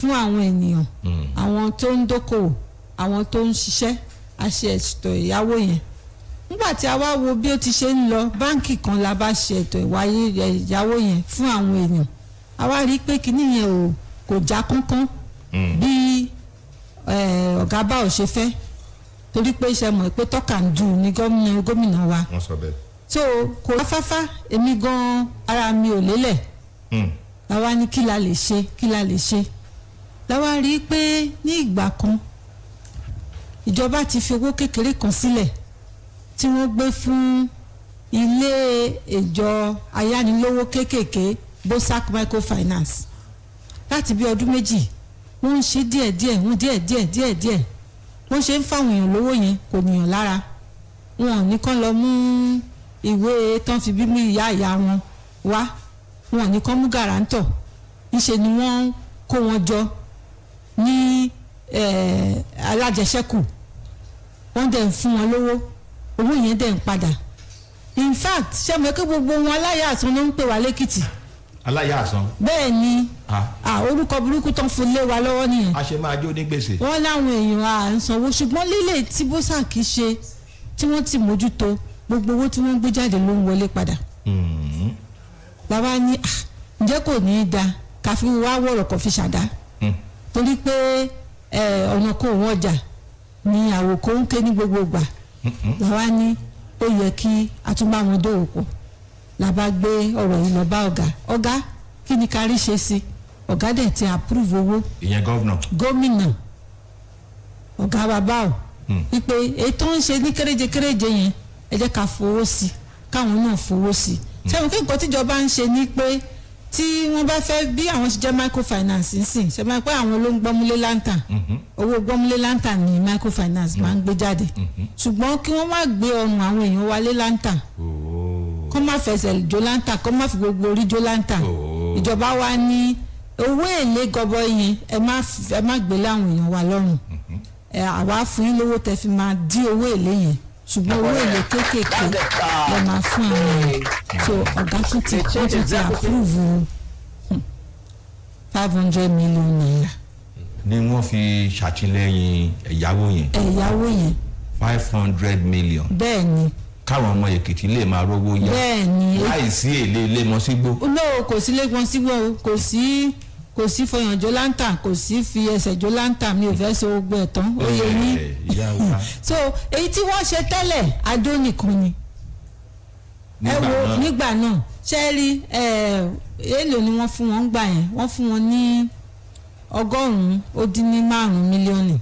fún àwọn ènìyàn àwọn tó ń dókòwò àwọn tó ń ṣiṣẹ́ a ṣe ètò ìyáwó yẹn nígbà tí a wá wo bí ó ti ṣe ń lọ báǹkì kan la bá ṣe ètò ìyáwó yẹn fún àwọn èèyàn a wá rí i pé kíní yẹn kò já kánkán bí ọ̀gá bá ò ṣe fẹ́ torí pé iṣẹ́ mọ̀ pé tọ́ka ń dùn ní gómìnà wa so kò ráfáfá èmi gan ara mi ò lélẹ̀ làwa ní kí la lè ṣe làwa rí i pé ní ìgbà kan ìjọba ti fi owó kékeré kan sílẹ̀ tí wọ́n gbé fún ilé ìjọ ayánilówó kéékèèké bosac microfinance láti bí ọdún méjì wọ́n ń ṣe díẹ̀díẹ̀ wọ́n ṣe ń fáwọn èèyàn lówó yẹn kò níyàn lára wọn ò ní kán lọ mú ìwé tán fi bí mú ìyá wọn wá wọn ò ní kán mú gàrántọ̀ níṣe ni wọ́n kó wọn jọ ní alájẹsẹ́kù wọ́n dẹ̀ ń fún wọn lówó owó yẹn dẹ̀ ń padà in fact ṣé mo kí gbogbo wọn aláyàsán ló ń pè wá lẹ́kìtì. aláyàsán. bẹ́ẹ̀ ni orúkọ burúkú tán fún lé wa lọ́wọ́ nìyẹn. a ṣe máa jó ní gbèsè. wọ́n láwọn èèyàn à ń sanwó ṣùgbọ́n lílé tí bosac ṣe tí wọ́n ti mójútó gbogbo owó tí wọ́n gbé jáde ló ń wọlé padà. bàbá ní ǹjẹ́ kò ní í da káfí wá wọ̀rọ̀ kò fi ṣàdá torí pé ọ̀nà kò wọ́n ọjà ni àwòkọ́ ń ké ní gbogbo ìgbà làwa ní ó yẹ kí a tún bá wọn dòwò pọ̀ la bá gbé ọ̀rọ̀ yìí lọ bá ọ̀gá kí ni ká rí ṣe sí ọ̀gá dẹ̀ ti approve owó. ìyẹn gómìnà ọ̀gá bàbá ò wípé ètò ń ṣe ní kéréje yẹn ẹ jẹ́ ká fowó sí káwọn náà fowó sí ṣé mo kí nǹkan tíjọba ń ṣe ni pé tí wọ́n bá fẹ́ bí àwọn ṣe jẹ́ microfinance nsìn ṣe máa pẹ́ àwọn ló ń gbọ́múlé láǹtà owó gbọ́múlé láǹtà ní microfinance máa ń gbé jáde ṣùgbọ́n kí wọ́n má gbé ọrùn àwọn èèyàn wálé láǹtà kọ́ má fẹsẹ̀ jó láǹtà kọ́ má fi gbogbo orí jó láǹtà ìjọba wa ní owó èlé gọbọi yẹn ẹ má gbé láwọn èèyàn wa lọ́rùn àwa fún yín lówó tẹ́ fi máa dí owó èlé yẹn ṣùgbọ́n owó èlé kéékèèké lè máa fún àwọn èèyàn so ọ̀gá tún ti approve 500 million naira. ni wọ́n fi ṣàtìlẹ́yìn ẹ̀yáwó yẹn. 500 million. bẹ́ẹ̀ ni. káwọn ọmọ Èkìtì lè máa rówó yá. bẹ́ẹ̀ ni. láìsí èlé ilé mọ́ sígbó. no kò sí ilé mọ́ sígbó kò sí fọyànjó láǹtà kò sí fi ẹsẹ̀ jó láǹtà mi ò fẹ́ so gbogbo ẹ̀ tán ó yẹ ní. so èyí tí wọ́n ṣe tẹ́lẹ̀ adó nìkan ni. ẹ wo nígbà náà ṣe rí èèlò ni wọ́n fún wọn gbà yẹn wọ́n fún wọn ní 105 mílíọ̀nù.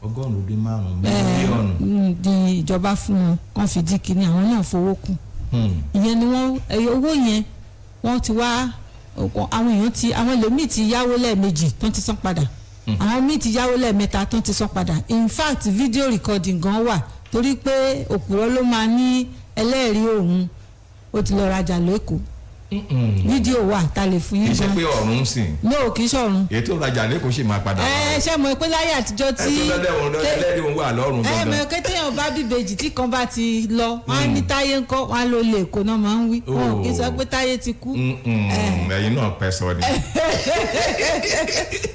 105 mílíọ̀nù. di ìjọba fún wọn kàn fi dí kínní àwọn náà fowó kù. ìyẹn ni owó yẹn wọ́n ti wá àwọn èèyàn àwọn ẹlòmíì ti yáwó lẹ́ẹ̀mejì tó ti san padà àwọn míì ti yáwó lẹ́ẹ̀mẹ́ta tó ti san padà in fact video recording gan wà torí pé òpùrọ́ ló máa ní ẹlẹ́rìí òun ó ti lọ rajà lẹ́kọ̀ọ́ fídíò wà ta lè fún yín. kì í ṣe pé ọ̀run sìn. no kì í ṣọ̀run. ètò ìrajà lẹ́kọ̀ọ́ ṣì máa padà. ṣé mo pé láyé àtijọ́ tí. ẹlẹ́rìí òun wà lọ́rùn gangan. mo pé téèyàn bá bíbejì tí kan bá ti lọ wọn á ní táyé ńkọ́ wọn á lọ lè kó náà máa ń wí. wọn kì í sọ pé táyé ti kú. ẹ̀yin náà pẹ́ sọ ni.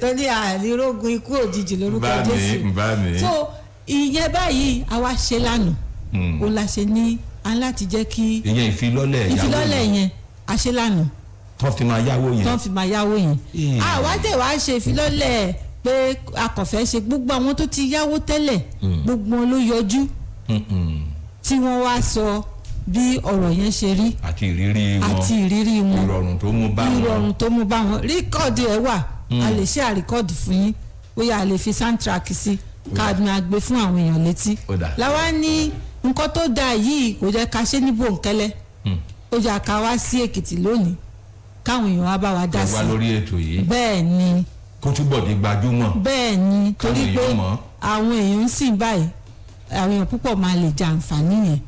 torí àìrógun ikú òjijì lórúkọ Jésù. so ìyẹn báyìí àwa ṣe lánàá ó la ṣe ní aláti jẹ́ kí. ìyẹn ìfilọ́lẹ̀ yẹn aṣelànà tó fi máa yáwó yẹn àwa tẹ̀ wá ṣe ìfilọ́lẹ̀ pé akọ̀fẹ́ ṣe gbogbo àwọn tó ti yáwó tẹ́lẹ̀ gbogbo wọn ló yọjú tí wọ́n wá sọ bí ọ̀rọ̀ yẹn ṣe rí àti ìrírí wọn ìrọ̀rùn tó mú bá wọn ríkọ́ọ̀dù ẹ̀ wà a lè ṣe àríkọ́ọ̀dù fún yín bóyá a lè fi soundtrack sí káàdùn àgbẹ̀ fún àwọn èèyàn létí làwa ní nǹkan tó dáa yìí kò jẹ́ ká ṣe ní bòńkẹ́lẹ́ ó yà ká wá sí Èkìtì lónìí káwọn èèyàn wá bá wa dá sí. wá lórí ètò yìí. bẹ́ẹ̀ ni. kó túbọ̀ di gbajúmọ̀. bẹ́ẹ̀ ni torí pé àwọn èèyàn ń sìn báyìí àwọn èèyàn púpọ̀ máa lè jẹ àǹfààní yẹn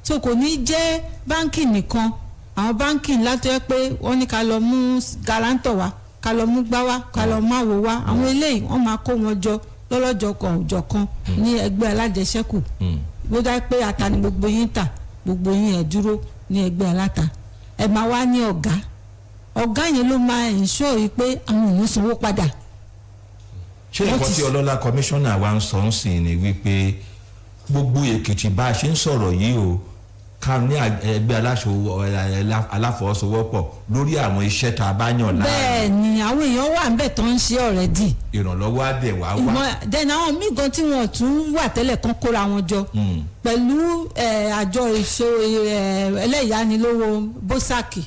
tó kò ní jẹ́ báńkì nìkan àwọn báńkì ńlá tó yẹ pé wọ́n ní ká lọ mú garanto wá ká lọ mú gbá wá ká lọ má wo wá àwọn eléyìí wọ́n máa kó wọn jọ lọ́lọ́jọ́ kan òjọ̀ kan ní ẹgbẹ́ alájẹsẹ́kù bó dá pé ata ni gbogbo yín tà gbogbo yín ẹ̀ dúró ní ẹgbẹ́ aláta ẹ máa wá ní ọ̀gá yẹn ló máa ensure yìí pé àwọn èèyàn sanwó padà ṣé nǹkan tí ọlọ́lá kọmíṣánná wa ń sọ ń sìn ni wípé gbogbo Èkìtì bá a ṣe ń sọ̀rọ̀ yìí o ká ní ẹgbẹ́ aláfọwọ́sowọ́pọ̀ lórí àwọn iṣẹ́ tá a bá yàn láàyè. bẹ́ẹ̀ ni àwọn èèyàn wà níbẹ̀ tó ń ṣe already. ìrànlọ́wọ́ á dẹ̀ wá wá. then àwọn míì gan tí wọn tún wà tẹ́lẹ̀ kan kóra wọn jọ pẹ̀lú àjọ ẹlẹ́yàánilówó bósàkì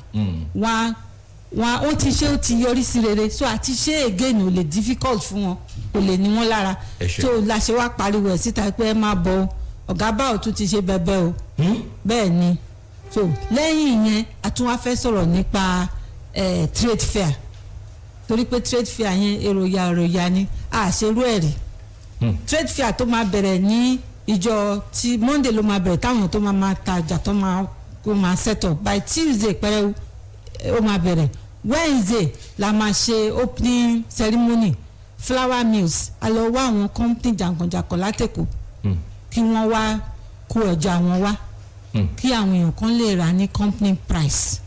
wọn ti ṣe ó ti yọrí sí rere so àti ṣe again ò lè difficult fún wọn kò lè ní wọn lára so la ṣe wá pariwo ẹ̀ síta pé ẹ máa bọ̀ ọ̀gá báwo tún ti ṣe bẹ́ẹ̀ o bẹ́ẹ̀ ni so lẹ́yìn yẹn a tún wá fẹ́ sọ̀rọ̀ nípa trade fair torí pé trade fair yẹn èròyà ni a ṣerú ẹ̀ rí trade fair tó máa bẹ̀rẹ̀ ní ìjọ tí Monday ló máa bẹ̀rẹ̀ táwọn tó máa tajà tó máa set up by Tuesday pẹ̀rẹ̀ ó máa bẹ̀rẹ̀ Wednesday la máa ṣe opening ceremony flour mills a lọ wá àwọn company jàǹkànjàǹkàn látẹ̀kọ̀ kí wọ́n wá kó ọjà wọn wá kí àwọn èèyàn kan lè rà ní company price.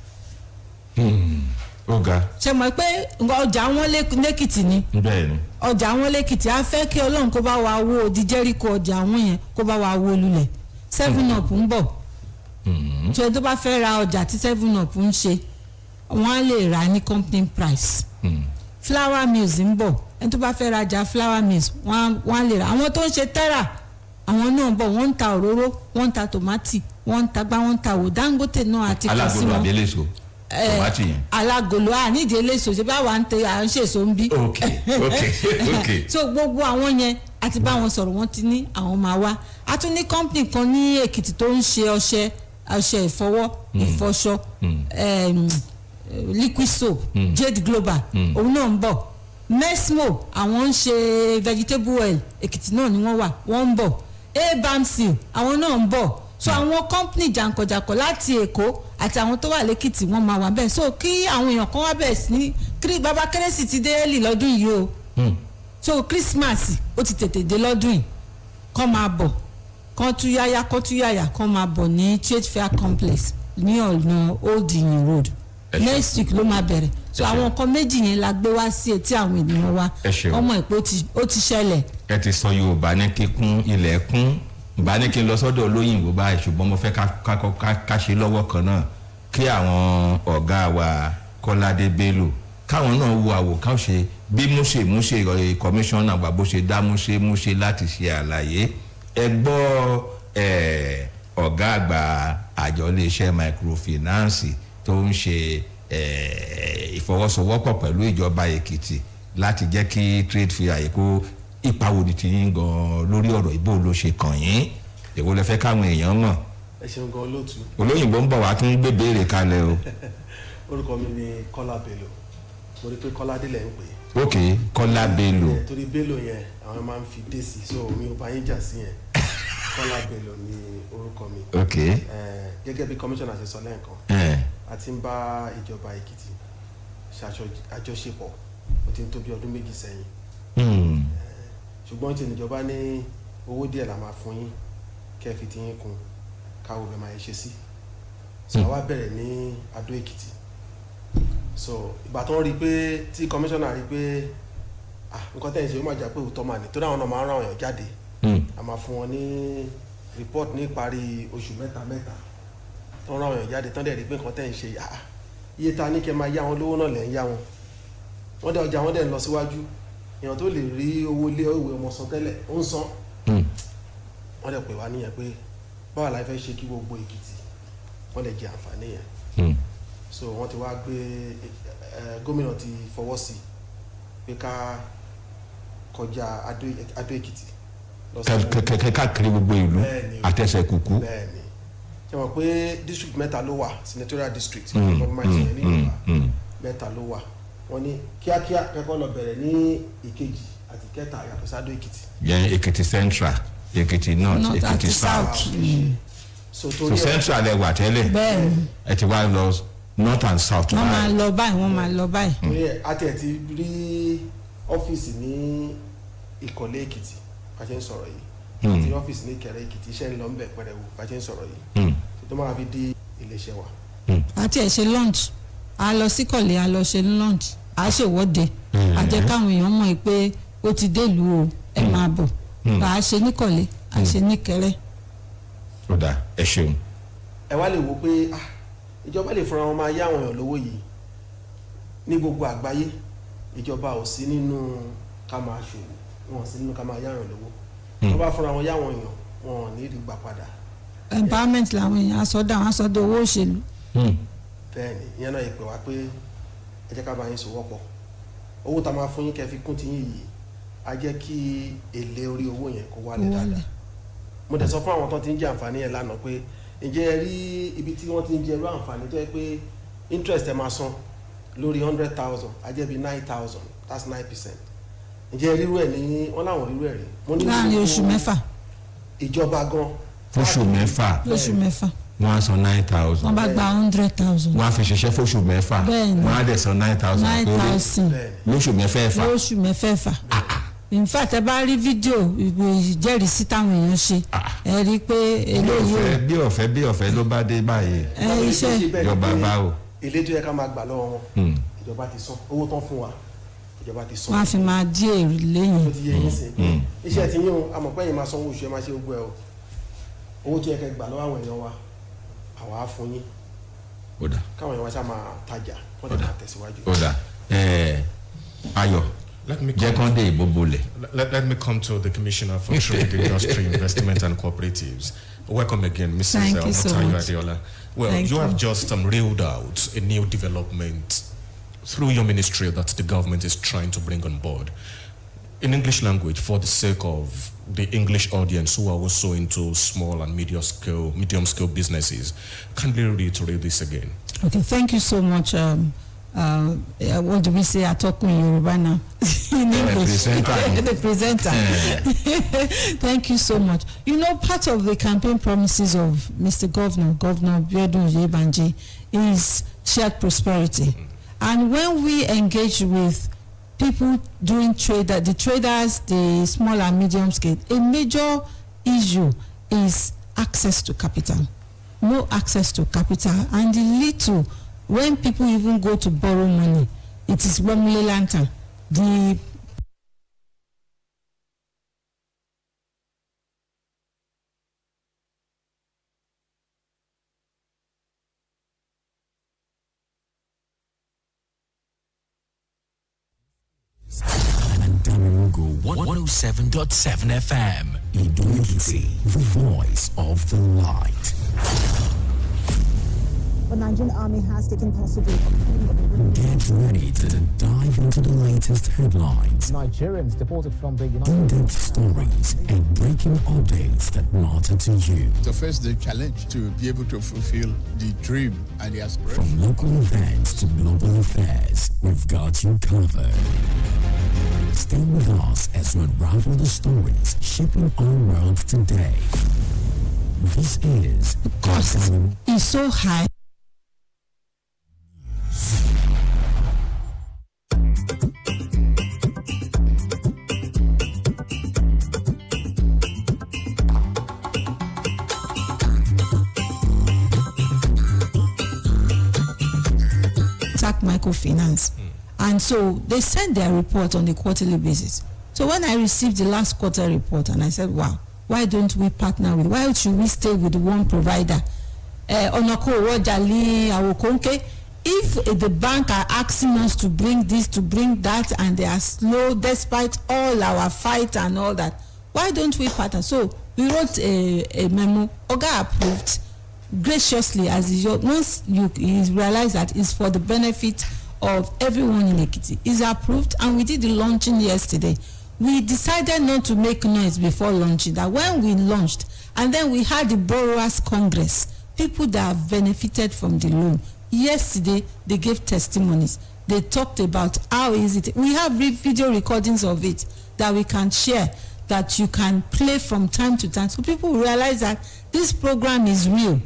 ọ̀gá. ṣe mọ̀ pé ọjà wọn lẹ́kìtì ni. bẹ́ẹ̀ni. ọjà wọn lẹ́kìtì á fẹ́ kí Ọlọ́run kó bá wa wó odi Jẹ́ríkò ọjà wọn yẹn kó bá wa wó lulẹ̀ 7up ń bọ̀. tó tó bá fẹ́ ra ọjà tí 7up ń ṣe wọ́n á lè rà ní company price. flour mills ń bọ̀ ẹni tó bá fẹ́ rajà flour mills wọ́n á lè rà àwọn tó ń ṣe tẹ́rà àwọn náà bọ̀ wọ́n ń ta òróró wọ́n ń ta tòmátì wọ́n ń ta gbá wọ́n ń ta wò Dangote náà àti kàn sí wọn. alágolo àbí eléso tòmátì yẹn. alágolo nídìí eléso ṣe bá wà ń tẹ à ń ṣèso ń bí. ok. so gbogbo àwọn yẹn àti bá wọn sọ̀rọ̀ wọ́n ti ní àwọn máa wá a tún ní company kan ní Èkìtì tó ń ṣe ọṣẹ ìfọwọ́ ìfọṣọ liquid soap Jade Global òun náà ń bọ̀ Mesmo àwọn ń ṣe vegetable oil Èkìtì náà ni wọ́n ń bọ̀ Abamsil àwọn náà ń bọ̀ so àwọn company jàǹkànjàǹkàn láti Èkó àti àwọn tó wà lẹ́kìtì wọ́n máa wà bẹ́ẹ̀ so kí àwọn èèyàn kan wá bẹ̀rẹ̀ sí ní bàbá kérésì ti dé early lọ́dún yìí o so Christmas ó ti tètè dé lọ́dún yìí kọ́ máa bọ̀ kọ́ túyáyá kọ́ máa bọ̀ ní trade fair complex ní ọ̀nà Old Iyin Road next week ló máa bẹ̀rẹ̀ so àwọn nǹkan méjì yẹn la gbé wá sí etí àwọn ènìyàn wa ọmọ ìpè ó ti ṣẹlẹ̀. ẹ ti sọ Yorùbá ní kíkún ilẹ̀ kún ìbá ní kí n lọ sọ́dọ̀ olóyìnbó báyìí ṣùgbọ́n mo fẹ́ ká ṣe lọ́wọ́ kan náà kí àwọn ọ̀gá wa Kọ́ládé Bello káwọn náà wo àwòkáṣe bí múṣe kọmíṣánná àgbà bó ṣe dá múṣe láti ṣe àlàyé ẹ gbọ́ ọ̀gá àgbà àjọ iléeṣẹ́ microfinance tó ń ṣe ìfọwọ́sowọ́pọ̀ pẹ̀lú ìjọba Èkìtì láti jẹ́ kí trade fair àyíkó ìpawò ní ti yín gan lórí ọ̀rọ̀ ìbò ló ṣe kàn yín èwo lẹ fẹ́ káwọn èèyàn mọ̀. ẹ ṣeun gan olóòtú. olóyìnbó ń bọ̀ wá tún gbé béèrè kalẹ̀ o. orúkọ mi ni Kọ́lá Bello mo rí pé Kọ́ládé lẹ̀ ń pè é. ok Kọ́lá Bello. torí Bello yẹn àwọn máa ń fi dé sí so mi ò bá yín jà sí yẹn Kọ́lá Bello ni orúkọ mi. ok gẹ́gẹ́ bí kọmíṣánná ṣe sọ lẹ́ẹ̀kan a ti ń bá ìjọba Èkìtì àjọṣepọ̀ ó ti ń tó bí ọdún méjì sẹ́yìn ṣùgbọ́n tí ìjọba ní owó díẹ̀ la máa fún yín kẹfì tí yín kun káwọ́ bẹ́ẹ̀ máa ṣe sí so àwa bẹ̀rẹ̀ ní Adó Èkìtì so ìgbà tó ń rí i pé tí kọmíṣánná rí i pé nǹkan tẹ̀ ń ṣe ó máa jà pé òótọ́ mà ní tó dáwọn náà máa ń ràn èèyàn jáde a máa fún wọn ní report ní ìparí oṣù mẹ́ta tó ń ràn èèyàn jáde tán dẹ̀ rí i pé nǹkan tẹ̀ ń ṣe iye ta ní kẹ́ máa yá wọn lówó náà lẹ́ ń yá wọn wọ́n dẹ̀ ọjà wọn dẹ̀ ń lọ síwájú èèyàn tó lè rí owó ilé ìwé ọmọ san tẹ́lẹ̀ ó ń san wọ́n dẹ̀ pè wá níyẹn pé báwo la fẹ́ ṣe kí gbogbo Èkìtì wọ́n lè jẹ àǹfààní yẹn so wọ́n ti wá gbé gómìnà ti fọwọ́ sí pé ká kọjá Adó Èkìtì káàkiri gbogbo ìlú àtẹsẹ̀ kúkú. bẹ́ẹ̀ni ṣe mọ̀ pé district mẹ́ta ló wà senatorial district government yẹn ní Yorùbá mẹ́ta ló wà wọ́n ní kíákíá kẹ́kọ̀ọ́ lọ bẹ̀rẹ̀ ní ìkejì àti kẹta yàtọ̀ sí Adó Èkìtì. yẹn Èkìtì Central Èkìtì North Èkìtì South so Central ẹ wà tẹ́lẹ̀ ẹ ti wá lọ North and South. wọ́n máa lọ báyìí. orí ẹ̀ àti ẹ̀ ti rí ọ́fíìsì ní Ìkọ̀lé Èkìtì bá ṣe ń sọ̀rọ̀ yìí àti ọ́fíìsì ní Ìkẹrẹ Èkìtì iṣẹ́ ń lọ ń bẹ̀ pẹ̀rẹ̀wò bá ṣe ń sọ̀rọ̀ yìí tó máa fi di iléeṣẹ́ wa. àti ẹ̀ ṣe lunch a lọ sí Ìkọ̀lé a lọ ṣe lunch a ṣèwọ́de a jẹ́ káwọn èèyàn mọ̀ pé ó ti délùú o ẹ máa bọ̀ bá a ṣe níkọ̀lé a ṣe níkẹrẹ́. ó dáa ẹ ṣeun. ẹ wá lè wo pé ìjọba lè fúnra wọn máa yá àwọn èèyàn lówó yìí ní gbogbo àgbáyé ìjọba ò sí nínú ká máa ṣòwò wọn ò sí nínú ká máa yá àwọn lówó wọ́n bá fúnra wọn yá àwọn èèyàn wọn ò ní rí gbà padà. empowerment làwọn èèyàn asọ́dọ̀ owó òṣèlú. bẹ́ẹ̀ni ìyẹn náà ìpè wá pé ẹ jẹ́ ká bá yín sòwò pọ̀ owó tá a máa fún yín kẹ́ fi kún ti yín yìí á jẹ́ kí èlé orí owó yẹn kó wálẹ̀ dáadáa. mo dẹ̀ sọ fún àwọn tó ti ń jẹ àǹfààní yẹn lánàá pé ǹjẹ́ ẹ rí ibi tí wọ́n ti ń jẹ irú àǹfààní tó yẹ pé interest ẹ máa san lórí 100,000 á jẹ́ bí 9,000 that's 9%. ǹjẹ́ ẹ rírú ẹ̀ ní wọ́n láwọn rírú ẹ̀ rí. láàrin oṣù mẹ́fà. ìjọba gan. fóṣù mẹ́fà. lóṣù mẹ́fà. wọ́n á san 9,000. wọ́n bá gba 100,000. wọ́n á fi ṣiṣẹ́ fóṣù mẹ́fà. bẹ́ẹ̀ni wọ́n á dẹ̀ san 9,000. 9,000. lóṣù mẹ́fẹ̀ẹ̀fà. lóṣù mẹ́fẹ̀ẹ̀fà. in fact ẹ bá rí fídíò ìjẹ́rìísí táwọn èèyàn ṣe ẹ rí i pé eléyìí. bí ọ̀fẹ́ ló bá dé báyìí. iṣẹ́ ìjọba bá o. èlé tó yẹ ká máa gbà lọ́wọ́ wọn ìjọba ti san owó tán fún wa ìjọba ti san. wọ́n á fi máa dí èrè lẹ́yìn. ó ti yẹ yín sí iṣẹ́ ti yín o amọ̀pẹ́yìn máa sanwó oṣù ẹ máa ṣe gbogbo ẹ o owó tó yẹ kẹ́ gbà lọ́wọ́ àwọn èèyàn wa àwa á fún yín káwọn èèyàn wa ṣáà máa tajà wọ́n lè máa tẹ̀síwájú. ó dà Ayọ̀ let me come to the Commissioner for Trade, Industry, Investment and Cooperatives. Welcome again, Mrs. Ayo Ayedun. Well, you have just reeled out a new development through your ministry that the government is trying to bring on board. In English language, for the sake of the English audience who are also into small and medium scale businesses, kindly reiterate this again. Okay, thank you so much. What do we say? Atokun Yoruba now. In English. The presenter. Thank you so much. You know, part of the campaign promises of Mr. Governor Biodun Adeyanju, is shared prosperity. And when we engage with people doing trade, the traders, the small and medium scale, a major issue is access to capital. No access to capital, and the little. When people even go to borrow money, it is Wembley Lantern. The Adamimogo 107.7 FM. Ekiti, the voice of the light. The Nigerian army has taken possibly. Get ready to dive into the latest headlines, Nigerians deported from the United in-depth stories, and breaking updates that matter to you. To face the challenge to be able to fulfill the dream and the aspiration. From local events to global affairs, we've got you covered. Stay with us as we unravel the stories shaping our world today. This is cost is so high. Microfinance, and so they send their report on a quarterly basis. So when I received the last quarter report, and I said, wow, why don't we partner with, why should we stay with one provider? If the bank are asking us to bring this, to bring that, and they are slow despite all our fight and all that, why don't we partner? So we wrote a memo. Oga approved graciously, as once you realize that it's for the benefit of everyone in Ekiti. It's approved, and we did the launching yesterday. We decided not to make noise before launching, that when we launched, and then we had the Borrowers Congress, people that have benefited from the loan. Yesterday, they gave testimonies. They talked about how is it. We have video recordings of it that we can share, that you can play from time to time, so people realize that this program is real.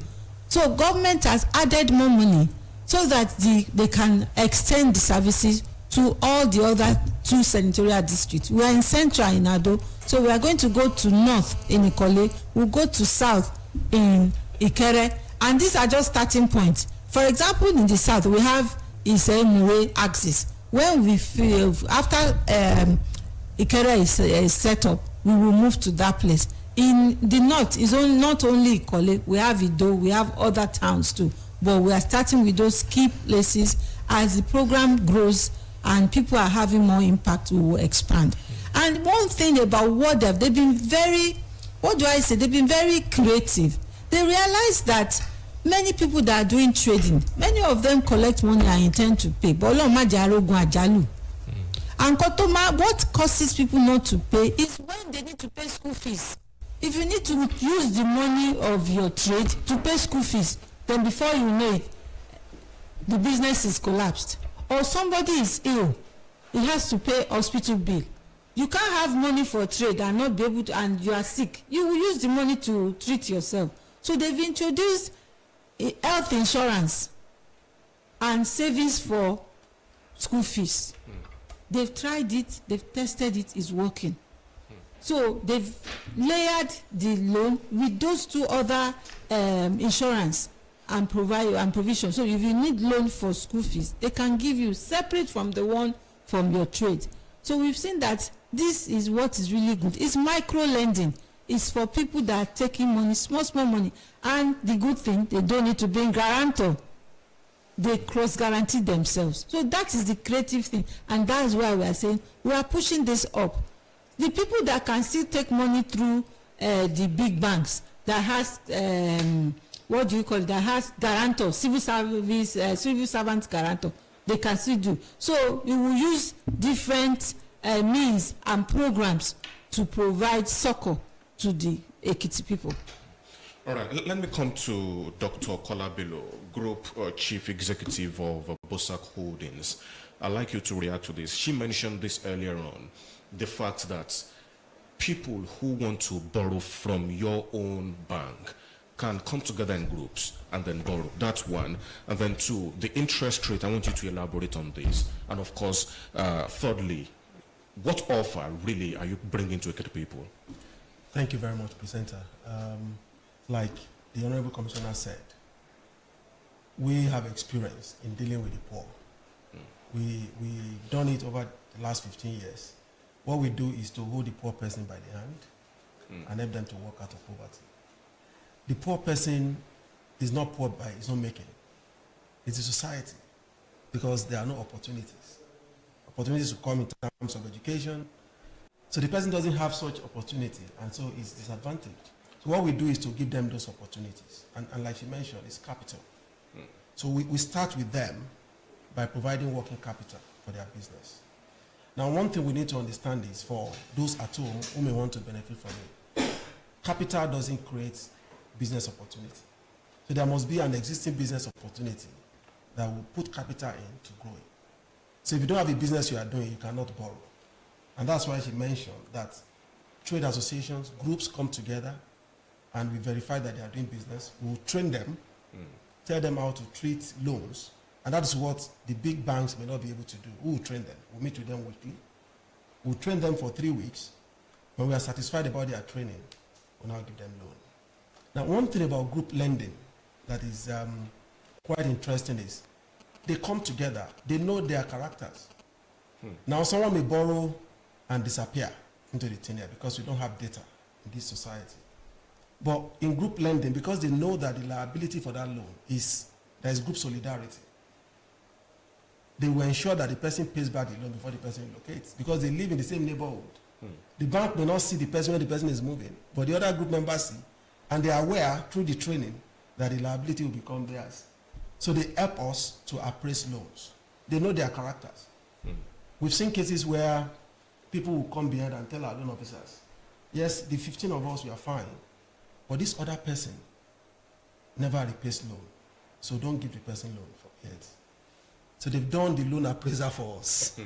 So government has added more money so that they can extend the services to all the other 2 senatorial districts. We are in central in Ado, so we are going to go to north in Ikole, we'll go to south in Ikere, and these are just starting points. For example, in the south, we have Ise Mure axis. When we feel, after Ikere is set up, we will move to that place. In the north, is not only Ikole, we have Ido, we have other towns too, but we are starting with those key places. As the program grows and people are having more impact, we will expand. And one thing about WODEF, they've been very, they've been very creative. They realize that many people that are doing trading, many of them collect money and intend to pay, but and what causes people not to pay is when they need to pay school fees. If you need to use the money of your trade to pay school fees, then before you know it, the business is collapsed. Or somebody is ill, he has to pay hospital bill. You can't have money for trade and not be able to, and you are sick. You will use the money to treat yourself. So they've introduced health insurance and savings for school fees. They've tried it, they've tested it, it's working. So they've layered the loan with those two other insurance and provision. So if you need loan for school fees, they can give you separate from the one from your trade. So we've seen that this is what is really good. It's micro lending. It's for people that are taking money, small money. And the good thing, they don't need to bring guarantor. They cross-guarantee themselves. So that is the creative thing. And that's why we are saying we are pushing this up. The people that can still take money through the big banks, that has, that has guarantor, civil servant guarantor, they can still do. So we will use different means and programs to provide succor to the Ekiti people. All right, let me come to Dr. Kola Bello, Group Chief Executive of Bosak Holdings. I'd like you to react to this. She mentioned this earlier on, the fact that people who want to borrow from your own bank can come together in groups and then borrow. That's one. And then two, the interest rate, I want you to elaborate on this. And of course, thirdly, what offer really are you bringing to Ekiti people? Thank you very much, Presenter. Like the Honorable Commissioner said, we have experience in dealing with the poor. We've done it over the last 15 years. What we do is to hold the poor person by the hand and help them to walk out of poverty. The poor person is not poor by his own making. It's a society, because there are no opportunities. Opportunities to come in terms of education. So the person doesn't have such opportunity, and so it's disadvantaged. So what we do is to give them those opportunities. And like she mentioned, it's capital. So we start with them by providing working capital for their business. Now, one thing we need to understand is, for those at home who may want to benefit from it, capital doesn't create business opportunity. So there must be an existing business opportunity that will put capital in to grow it. So if you don't have a business you are doing, you cannot borrow. And that's why she mentioned that trade associations, groups come together, and we verify that they are doing business. We will train them, tell them how to treat loans, and that is what the big banks may not be able to do. We will train them. We'll meet with them weekly. We'll train them for 3 weeks. When we are satisfied about their training, we'll now give them loan. Now, one thing about group lending that is quite interesting is they come together. They know their characters. Now, someone may borrow and disappear into the thin air because we don't have data in this society. But in group lending, because they know that the liability for that loan is, there is group solidarity, they will ensure that the person pays back the loan before the person relocates, because they live in the same neighborhood. The bank may not see the person when the person is moving, but the other group members see, and they are aware through the training that the liability will become theirs. So they help us to appraise loans. They know their characters. We've seen cases where people will come behind and tell our loan officers, yes, the 15 of us, we are fine, but this other person never repays loan, so don't give the person loan for it. So they've done the loan appraiser for us.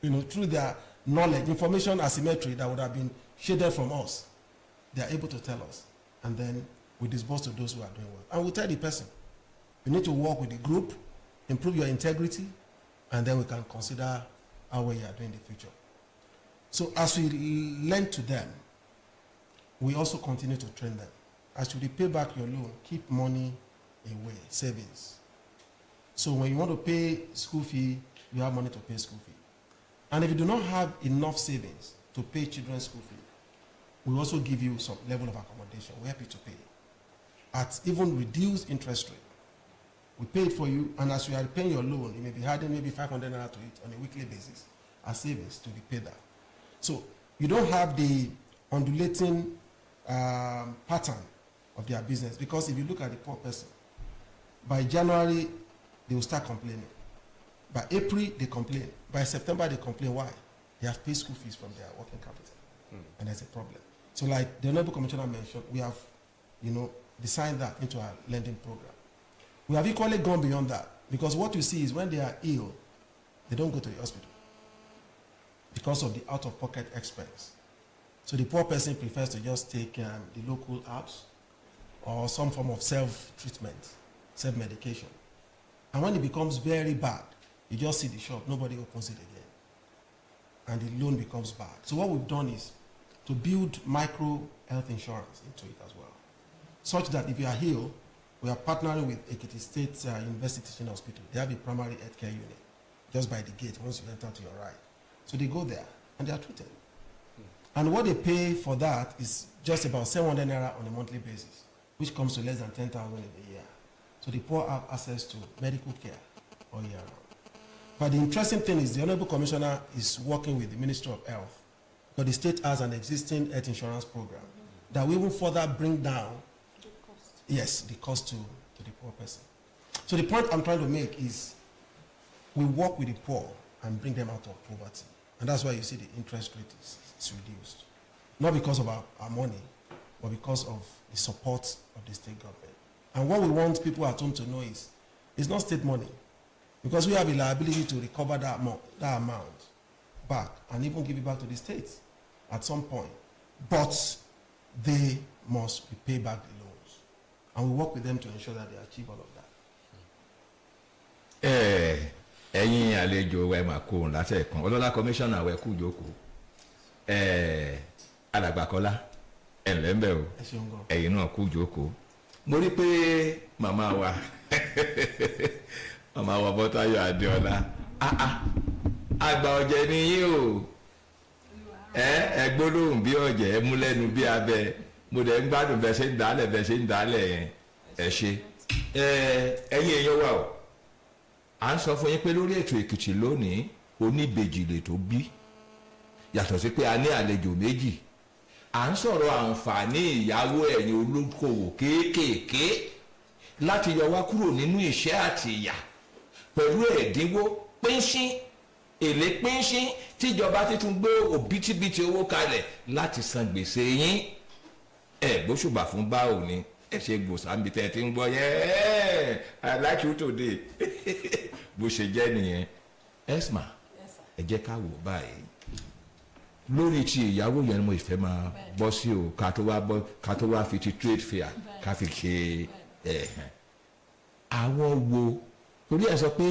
Through their knowledge, information asymmetry that would have been shaded from us, they are able to tell us. And then we disburse to those who are doing well. And we'll tell the person, you need to work with the group, improve your integrity, and then we can consider how well you are doing in the future. So as we lend to them, we also continue to train them. As you repay back your loan, keep money away, savings. So when you want to pay school fee, you have money to pay school fee. And if you do not have enough savings to pay children's school fee. We also give you some level of accommodation. We're happy to pay at even reduced interest rate. We pay it for you, and as you are paying your loan, you may be adding maybe 500 naira to it on a weekly basis as savings to repay that. So you don't have the undulating pattern of their business, because if you look at the poor person, by January they will start complaining. By April they complain. By September they complain. Why? They have paid school fees from their working capital, and that's a problem. So, like the Honorable Commissioner mentioned, we have, designed that into our lending program. We have equally gone beyond that, because what you see is when they are ill, they don't go to the hospital because of the out-of-pocket expense. So the poor person prefers to just take the local herbs or some form of self-treatment, self-medication. And when it becomes very bad, you just see the shop, nobody opens it again, and the loan becomes bad. So what we've done is to build micro health insurance into it as well, such that if you are ill, we are partnering with Ekiti State University Teaching Hospital. They have a primary healthcare unit just by the gate once you enter to your right. So they go there and they are treated. And what they pay for that is just about 700 naira on a monthly basis, which comes to less than 10,000 in a year. So the poor have access to medical care all year round. But the interesting thing is the Honorable Commissioner is working with the Ministry of Health, because the state has an existing health insurance program that will even further bring down the cost to the poor person. So the point I'm trying to make is we work with the poor and bring them out of poverty. And that's why you see the interest rate is reduced. Not because of our money, but because of the support of the state government. And what we want people at home to know is, it's not state money, because we have a liability to recover that amount back and even give it back to the state at some point. But they must repay back the loans. And we work with them to ensure that they achieve all of that. Ẹ̀yin àlejò ẹ máa kó láti ẹ̀kan ọlọ́lá kọmíṣánná ẹ kú jókòó alàgbàkọ́lá ẹ̀ǹlẹ́ ń bẹ̀ o ẹ̀yin náà kú jókòó. Mo rí pé màmá wa Bọ́táyọ̀ Adéọlá àgbà ọ̀jẹ̀ ni yín o ẹ gbólóhùn bí ọ̀jẹ̀ ẹ mú lẹ́nu bí abẹ mo dẹ̀ ń gbádùn bẹ́ẹ̀ ṣe ń dálẹ̀ yẹn ẹ ṣe ẹ̀yin èèyàn wà o. À ń sọ fún yín pé lórí ètò Èkìtì lónìí oníbejì lè tó bí yàtọ̀ sí pé a ní àlejò méjì. À ń sọ̀rọ̀ àǹfààní ìyàwó ẹ̀yin olókòwò kéékèèké láti yọ wá kúrò nínú ìṣẹ́ àti ìyà pẹ̀lú ẹ̀dínwó pínṣín èlé pínṣín tíjọba ti tún gbé òbítíbitì owó kalẹ̀ láti san gbèsè yín. Gbóṣùbà fún báwo ni ẹ ṣe gbòsàmì tẹ́ ẹ ti ń gbọ́ yẹn I like you today bó ṣe jẹ́ nìyẹn. Esma ẹ jẹ́ ká wò báyìí lórí ti ìyàwó yẹn mo ìfẹ́ máa bọ́ sí o ká tó wá fi ti trade fair ká fi ṣe àwọn wo torí ẹ sọ pé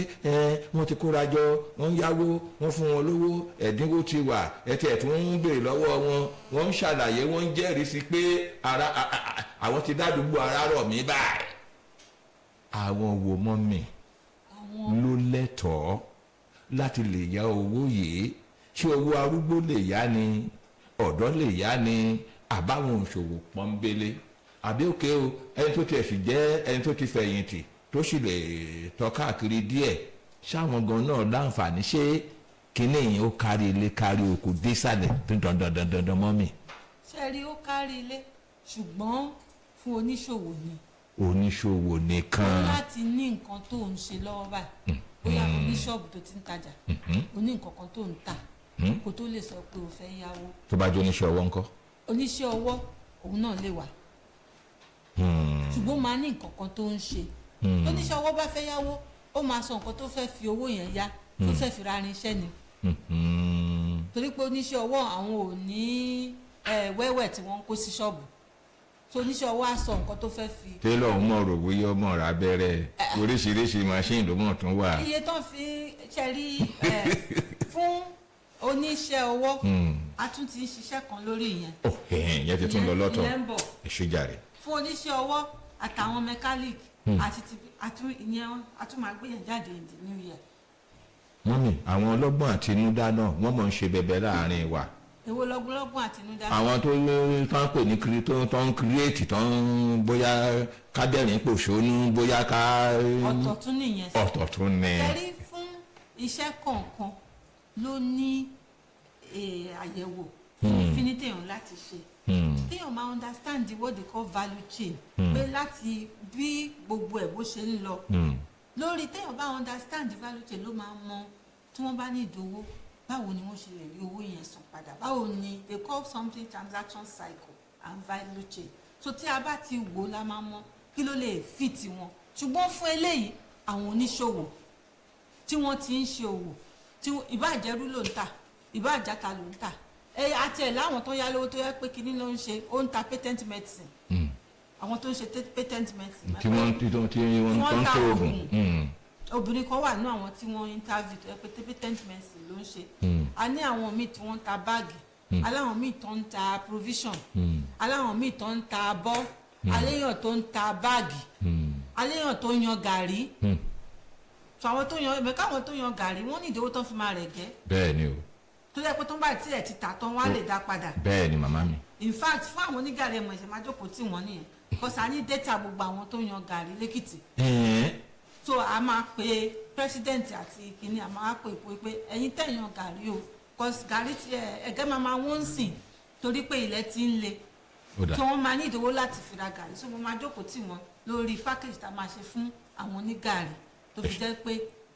wọ́n ti kóra jọ wọ́n yáwó wọ́n fún wọn lówó ẹ̀dínwó ti wà ẹtì ẹ̀ tún ń béèrè lọ́wọ́ wọ́n ń ṣàlàyé wọ́n ń jẹ́rìí sí pé àwọn ti dádúgbò ara rọ̀ mí báyìí. Àwọn wo mọ́ mi ló lẹ́tọ̀ọ́ láti lè yá owó yìí? Ṣé owó arúgbó lè yá ni ọ̀dọ́ lè yá ni àbáwọn òṣòwò pọ́nbélé àbí òkè o ẹni tó ti ẹ̀sìn jẹ́ ẹni tó ti fẹ̀yìntì tó sì lè tọ́ káàkiri díẹ̀ ṣáwọn gan náà láǹfààní ṣé kínní yìí ó kárí ilé kárí oko dé sàlẹ̀ tó dandan mọ́ mi. ṣe rí ó kárí ilé ṣùgbọ́n fún oníṣòwò ni. Oníṣòwò nìkan. láti ní nǹkan tó ń ṣe lọ́wọ́ báyìí bóyá oníṣọ́ọ̀bù tó ti ń tajà oní nǹkan kan tó ń tà kó tó lè sọ pé o fẹ́ yáwó. Tó bá jẹ́ oníṣẹ́ ọwọ́ ńkọ́? Oníṣẹ́ ọwọ́ òun náà lè wà ṣùgbọ́n máa ní nǹkan kan tó ń ṣe. Oníṣẹ́ ọwọ́ bá fẹ́ yáwó ó máa sọ nǹkan tó fẹ́ fi owó yẹn yá tó fẹ́ fi ra irinṣẹ́ ni. Torí pé oníṣẹ́ ọwọ́ àwọn ò ní wẹ́wẹ́ tí wọ́n ń kó sí ṣọ́ọ̀bù tó oníṣẹ́ ọwọ́ á sọ nǹkan tó fẹ́ fi. télọ̀ ń mọ̀ rò bóyá ọmọ rà bẹ̀rẹ̀ oríṣiríṣi machine ló mọ̀ tún wà. iye tó ń fi ṣẹ́rí fún oníṣẹ́ ọwọ́ a tún ti ń ṣiṣẹ́ kan lórí ìyẹn. ìyẹn ti tún lọ lọ́tọ̀ ìyẹn ń bọ̀. ìṣèjàre. fún oníṣẹ́ ọwọ́ àtàwọn mẹkáníìkì ìyẹn a tún máa gbé yẹn jáde in the new year. Mọ́mì àwọn ọlọ́gbọ́n àtinúdá náà wọ́n mọ̀ ń ṣe bẹ̀bẹ̀ láàrin wa èwo lọ́gbọ́n àtinúdá. àwọn tó ń pè ní tó ń create tó ń bóyá kádẹ́rìn pòṣónú bóyá ká. ọ̀tọ̀ tún nìyẹn. ọ̀tọ̀ tún ní. tẹ́rí fún iṣẹ́ kọ̀ọ̀kan ló ní àyẹ̀wò fíní téèyàn láti ṣe. téèyàn máa understand what they call value chain. pé láti bí gbogbo ẹ̀ bó ṣe ń lọ. lórí téèyàn bá understand value chain ló máa mọ tí wọ́n bá ní ìdówó báwo ni wọ́n ṣe lè rí owó yẹn san padà báwo ni they call something transaction cycle and value chain. so tí a bá ti wò la máa mọ kí ló lè fit wọn ṣùgbọ́n fún eléyìí àwọn oníṣòwò tí wọ́n ti ń ṣe òwò tí ìbáàjẹ́rú ló ń tà ìbáàjáta ló ń tà àti ẹ̀ láwọn tó yá lówó tó yẹ pé kinní ló ń ṣe ó ń ta patent medicine àwọn tó ń ṣe patent medicine tí wọ́n ń tó oògùn obìnrin kan wà ní àwọn tí wọ́n interview tó yẹ pé patent medicine ló ń ṣe a ní àwọn míì tí wọ́n ń ta báàgì aláwọn míì tó ń ta provision aláwọn míì tó ń ta abọ́ aléyàn tó ń ta báàgì aléyàn tó ń yan gàrí so àwọn tó yan ẹ̀mẹ́ká àwọn tó yan gàrí wọ́n ní ìdíwó tó fi máa rẹ̀ gẹ́. bẹ́ẹ̀ ni o. tó yẹ pé tó ń bá tí ẹ̀ ti tà tán wọ́n á lè dá padà. bẹ́ẹ̀ ni màmá mi. in fact fún àwọn onígàrí ẹ̀mọ̀ ìṣẹ̀ máa jókòó tí wọ́n nìyẹn because a ní data gbogbo àwọn tó yan gàrí lẹ́kìtì. so a máa pe president àti kìnìún a máa pe ìpò pé ẹ̀yin tẹ̀ yan gàrí o because gàrí ti ẹ̀gẹ́ máa wọ́n sìn torí pé ilẹ̀ ti ń le tí wọ́n máa ní ìdíwó láti fi ra gàrí so mo máa jókòó tí wọ́n lórí package tá a máa ṣe fún àwọn onígàrí tó fi jẹ́ pé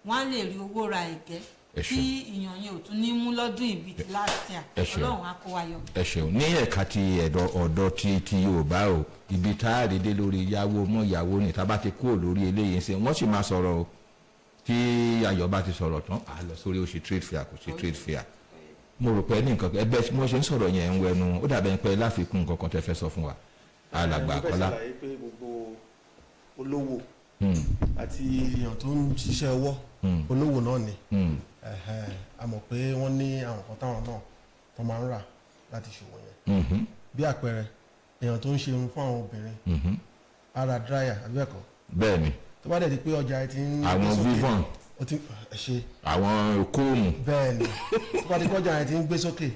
wọ́n á lè rí owó ra ẹ̀gẹ́ tí ìyàn yẹn ò tún ní mú lọ́dún ìbí ti last year ọlọ́run á kó wa yọ. ẹ ṣeun ní ẹ̀ka ti ọ̀dọ́ ti Yorùbá o ibi tá a rí dé lórí yàwó mọ́ ìyàwó ni tá a bá ti kúrò lórí eléyìí ṣe wọ́n sì máa sọ̀rọ̀ o tí Ayọ̀ bá ti sọ̀rọ̀ tán à lọ sórí oṣù trade fair kò sí trade fair mo rò pé ní nǹkan ẹgbẹ́ tí wọ́n ṣe ń sọ̀rọ̀ yẹn ń wẹnu ó dàbẹ̀ pé láfikún nǹkan kan tẹ́ fẹ́ sọ fún wa alàgbà Kọ́lá. mo fẹ́ ṣàlàyé pé gbogbo olówó àti èèyàn tó ń ṣiṣẹ́ ọwọ́ olówó náà ni a mọ̀ pé wọ́n ní àwọn kan táwọn náà tó máa ń rà láti ṣòwò yẹn bí àpẹẹrẹ èèyàn tó ń ṣe irun fún àwọn obìnrin ara dryer abẹ́ẹ̀kọ́ bẹ́ẹ̀ ni tó bá dẹ̀ di pé ọjà ti ń àwọn vivon ṣe àwọn kóòmù bẹ́ẹ̀ ni tó bá di pé ọjà ti ń gbé sókè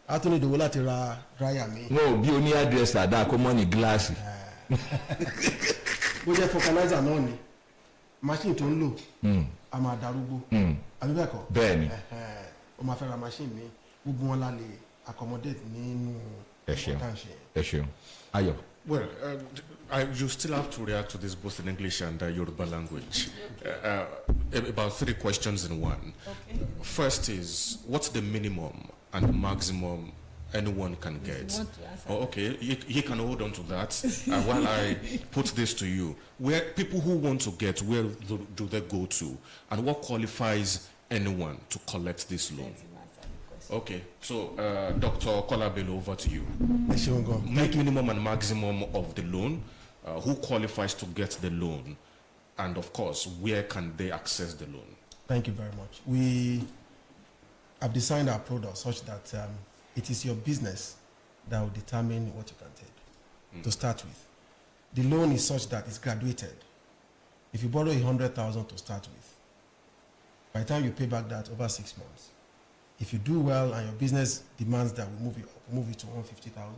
á tún ní ìdòwò láti ra dryer mi. wọn ò bí oní àdírẹ́sì àdá kó mọ́ ní gíláàsì. bó jẹ́ fọkànáìzà náà ni machine tó ń lò a máa darúgbó àbí bẹ́ẹ̀ kọ́ bẹ́ẹ̀ ni ó máa fẹ́ ra machine mi gbogbo wọn la lè accommodate nínú ìtànṣe. ẹ ṣeun Ayọ̀. Well, you still have to react to this both in English and Yoruba language. About 3 questions in one. Okay. First is, what's the minimum and maximum anyone can get? Oh, okay, he can hold on to that. While I put this to you, where people who want to get, where do they go to? And what qualifies anyone to collect this loan? Okay, so Dr. Kolabelo, over to you. Make minimum and maximum of the loan. Who qualifies to get the loan? And of course, where can they access the loan? Thank you very much. We have designed our product such that it is your business that will determine what you can take to start with. The loan is such that it's graduated. If you borrow 100,000 to start with, by the time you pay back that over 6 months, if you do well and your business demands that we move it to 150,000.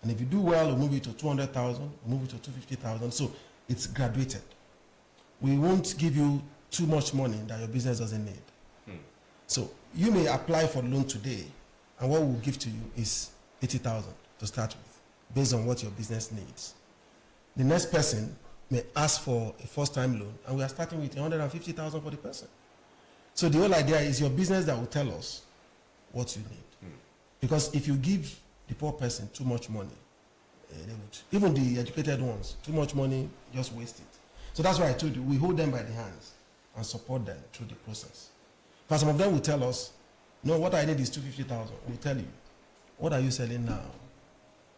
And if you do well, we'll move it to 200,000, we'll move it to 250,000. So it's graduated. We won't give you too much money that your business doesn't need. So you may apply for loan today, and what we'll give to you is 80,000 to start with, based on what your business needs. The next person may ask for a first-time loan, and we are starting with 150,000 for the person. So the whole idea is your business that will tell us what you need. Because if you give the poor person too much money, they would, even the educated ones, too much money, just waste it. So that's why I told you, we hold them by the hands and support them through the process. But some of them will tell us, no, what I need is 250,000. We'll tell you, what are you selling now?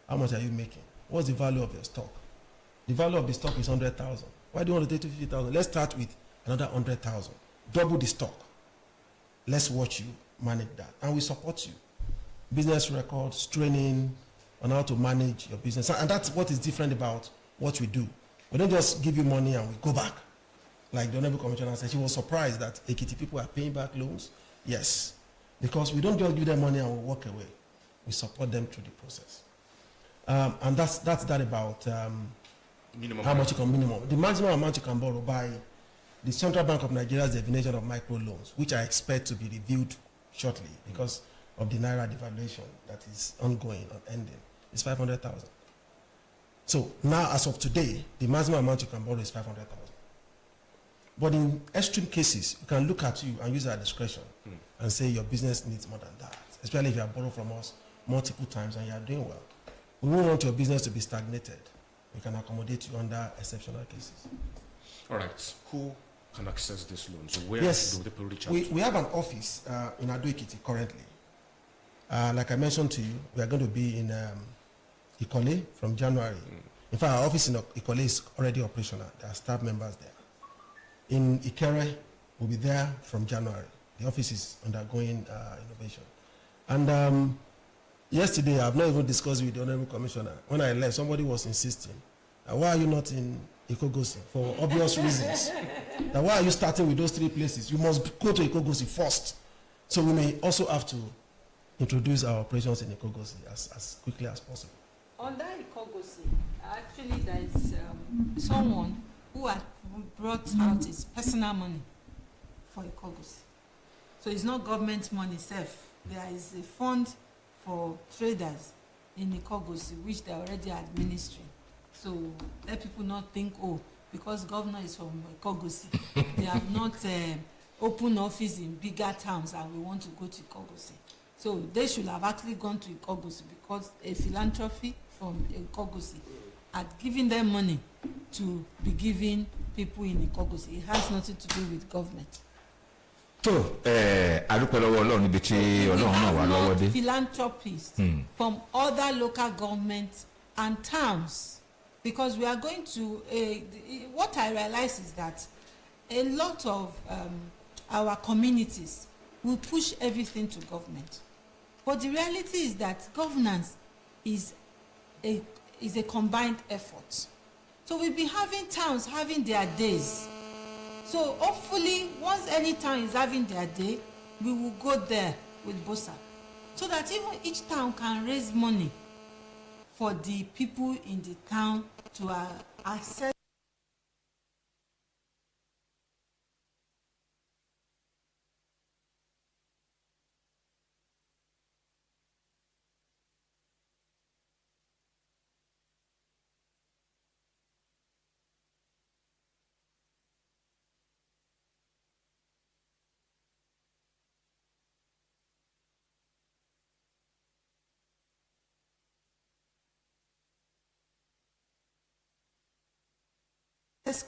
How much are you making? What's the value of your stock? The value of the stock is 100,000. Why do you want to take 250,000? Let's start with another 100,000. Double the stock. Let's watch you manage that. And we support you. Business records, training on how to manage your business. And that's what is different about what we do. We don't just give you money and we go back. Like the Honorable Commissioner said, she was surprised that Ekiti people are paying back loans. Yes. Because we don't just give them money and we walk away. we support them through the process. And that's that about minimum how much you can minimum. The maximum amount you can borrow by the Central Bank of Nigeria's definition of microloans, which I expect to be reviewed shortly because of the Naira devaluation that is ongoing or ending, is 500,000. So now, as of today, the maximum amount you can borrow is 500,000. But in extreme cases, we can look at you and use our discretion and say your business needs more than that, especially if you have borrowed from us multiple times and you are doing well. We don't want your business to be stagnated. We can accommodate you under exceptional cases. All right. Who can access this loan? So where Yes, do people reach out? we have an office in Ekiti currently. Like I mentioned to you, we are going to be in Ikole from January. In fact, our office in Ikole is already operational. There are staff members there. In Ikere, we'll be there from January. The office is undergoing innovation. And yesterday, I've not even discussed with the Honorable Commissioner. When I left, somebody was insisting, why are you not in Ikogosi? For obvious reasons. Now, why are you starting with those 3 places? You must go to Ikogosi first. So we may also have to introduce our operations in Ikogosi as quickly as possible. Under Ikogosi, actually there is someone who had brought out his personal money for Ikogosi. So it's not government money itself. There is a fund for traders in Ikogosi, which they are already administering. So let people not think, oh, because governor is from Ikogosi, they have not opened office in bigger towns and we want to go to Ikogosi. So they should have actually gone to Ikogosi because a philanthropy from Ikogosi had given them money to be giving people in Ikogosi. It has nothing to do with government. So, adúpẹ́ lọ́wọ́ Ọlọ́run níbi tí Ọlọ́run náà wà lọ́wọ́ dé. Philanthropists from other local governments and towns, because we are going to. What I realize is that a lot of our communities will push everything to government, but the reality is that governance is a combined effort. So we'll be having towns having their days. So hopefully, once any town is having their day, we will go there with BOSA, so that even each town can raise money for the people in the town to access.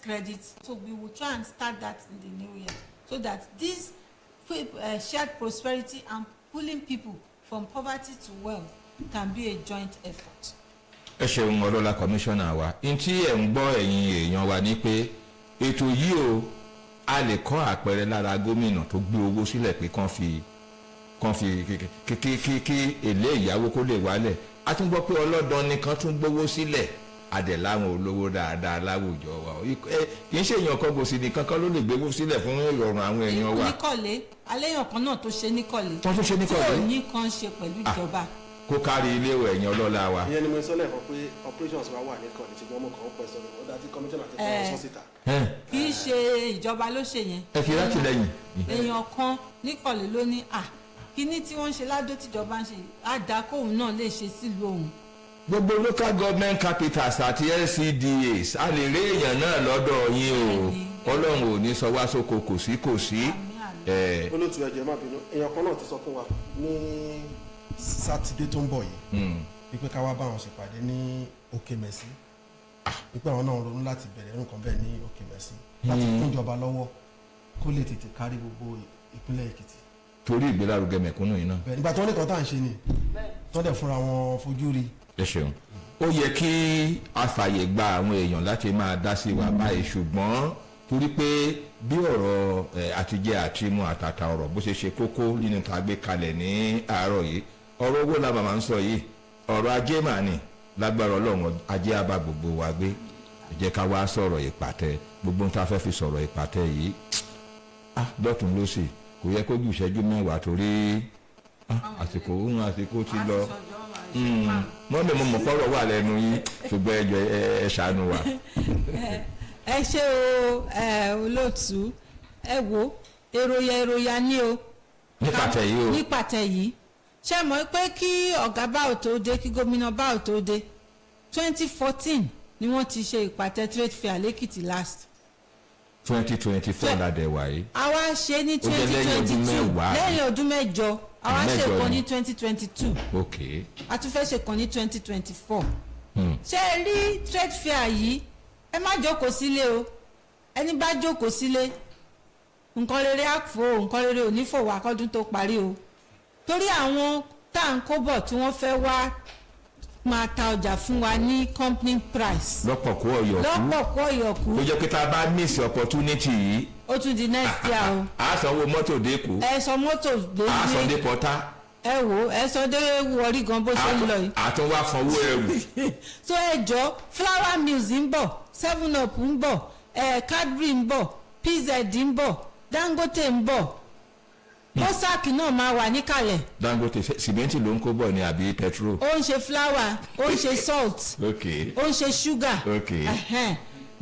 Credit, so we will try and start that in the new year, so that this shared prosperity and pulling people from poverty to wealth can be a joint effort. Ẹ ṣeun ọlọ́lá kọmíṣánná wa n tí ẹ̀ ń gbọ́ ẹ̀yin èèyàn wa ní pé ètò yìí o a lè kọ́ àpẹẹrẹ lára gómìnà tó gbé owó sílẹ̀ pé kán fi kí èlé ìyàwó kó lè wálẹ̀ a tún gbọ́ pé ọlọ́dàn nìkan tún gbówó sílẹ̀ adẹ̀ láwọn olówó dáadáa láwùjọ wa kì í ṣe èèyàn kan gbòsì nìkan kan ló lè gbégbó sílẹ̀ fún ìrọ̀rùn àwọn èèyàn wa. Níkọ̀lé aléyàn kan náà tó ṣe níkọ̀lé tó ṣe níkọ̀lé tí ò ní kan ṣe pẹ̀lú ìjọba. Kó kárí ilé ẹ̀yìn ọlọ́lá wa. ìyẹn ni mo sọ lẹ́ẹ̀kan pé operations wa wà níkọ̀lé ṣùgbọ́n mo kàn ń pẹ́ sọ̀rọ̀ ó dájú commissioner àti fún ọ̀sán síta. kì í ṣe ìjọba ló ṣe yẹn. ẹ fi látìlẹ́yìn. èèyàn kan níkọ̀lé ló ní kíní tí wọ́n ń ṣe ládó tíjọba ń ṣe àdàkóhùn náà lè ṣe sílùú òun. Gbogbo local government capitals àti LCDAs a lè rí èèyàn náà lọ́dọ̀ yín o Ọlọ́run ò ní sọ wá sóko kò sí. olóòtú ẹ̀jẹ̀ má bínú èèyàn kan náà ti sọ fún wa ní sátidé tó ń bọ̀ yìí wípé ká wá bá wọn ṣèpàdé ní Òkè Mẹ́sì wípé àwọn náà ronú láti bẹ̀rẹ̀ irun kan bẹ́ẹ̀ ní Òkè Mẹ́sì láti fún ìjọba lọ́wọ́ kó lè tètè kárí gbogbo ìpínlẹ̀ Èkìtì. Torí ìgbélárugẹ mẹ̀kúnnù yìí náà. nígbà tí wọ́n ní kan tá à ń ṣe ni tó dẹ̀ fúnra wọn fojú rí. Ẹ ṣeun ó yẹ kí a fààyè gba àwọn èèyàn láti máa dá sí wa báyìí ṣùgbọ́n torí pé bí ọ̀rọ̀ àtijẹ́ àtimú àtàtà ọ̀rọ̀ bó ṣe ṣe kókó nínú tá a gbé kalẹ̀ ní àárọ̀ yìí ọ̀rọ̀ owó la màmá ń sọ yìí ọ̀rọ̀ ajé mà ní lágbára Ọlọ́run ajé á bá gbogbo wa gbé ẹ jẹ́ ká wá sọ̀rọ̀ ìpàtẹ gbogbo ń ta fẹ́ fi sọ̀rọ̀ ìpàtẹ yìí dọ́tun ló sì kò yẹ kó ju ìṣẹ́jú mẹ́wàá torí àsìkò ti lọ mọ́ mi mọ̀ fọ́rọ̀ wà lẹ́nu yín ṣùgbọ́n ẹjọ́ ẹ ṣàánú wa. ẹ ṣe o olóòtú ẹ wo èròyà ní o nípàtẹ yìí ṣe mọ̀ pé kí ọ̀gá Báò tó dé kí gómìnà Báò tó dé 2014 ni wọ́n ti ṣe ìpàtẹ trade fair lẹ́kìtì last. 2024 ládẹ̀ wáyé. àwa ṣe ní 2022 lẹ́yìn ọdún mẹ́jọ àwa ṣe kan ní 2022 a tún fẹ́ ṣe kan ní 2024. ṣé ẹ rí trade fair yìí ẹ má jókòó sílé o ẹni bá jókòó sílé nǹkan rere á fò nǹkan rere ò ní fò wá kọ́dún tó parí o torí àwọn tá à ń kó bọ̀ tí wọ́n fẹ́ wá máa ta ọjà fún wa ní company price. lọ́pọ̀ kó ọ̀yọ̀kú. ó jẹ́ pé tá a bá miss opportunity yìí. ó tún di next year o. a sanwó mọ́tò dẹ́kù. ẹ san mọ́tò dé. a san dé pọ́tà. ẹ wo ẹ san dé wọrí gan bó ṣe ń lọ yìí. a tún wá sanwó ẹrù. so ẹ jọ flower mills ń bọ̀ 7up ń bọ̀ Cadbury ń bọ̀ PZ ń bọ̀ Dangote ń bọ̀ mọ́sáàkì náà máa wà níkàlẹ̀. Dangote sìmẹ́ntì ló ń kó bọ̀ ní àbí petrol. ó ń ṣe flour ó ń ṣe salt ó ń ṣe sugar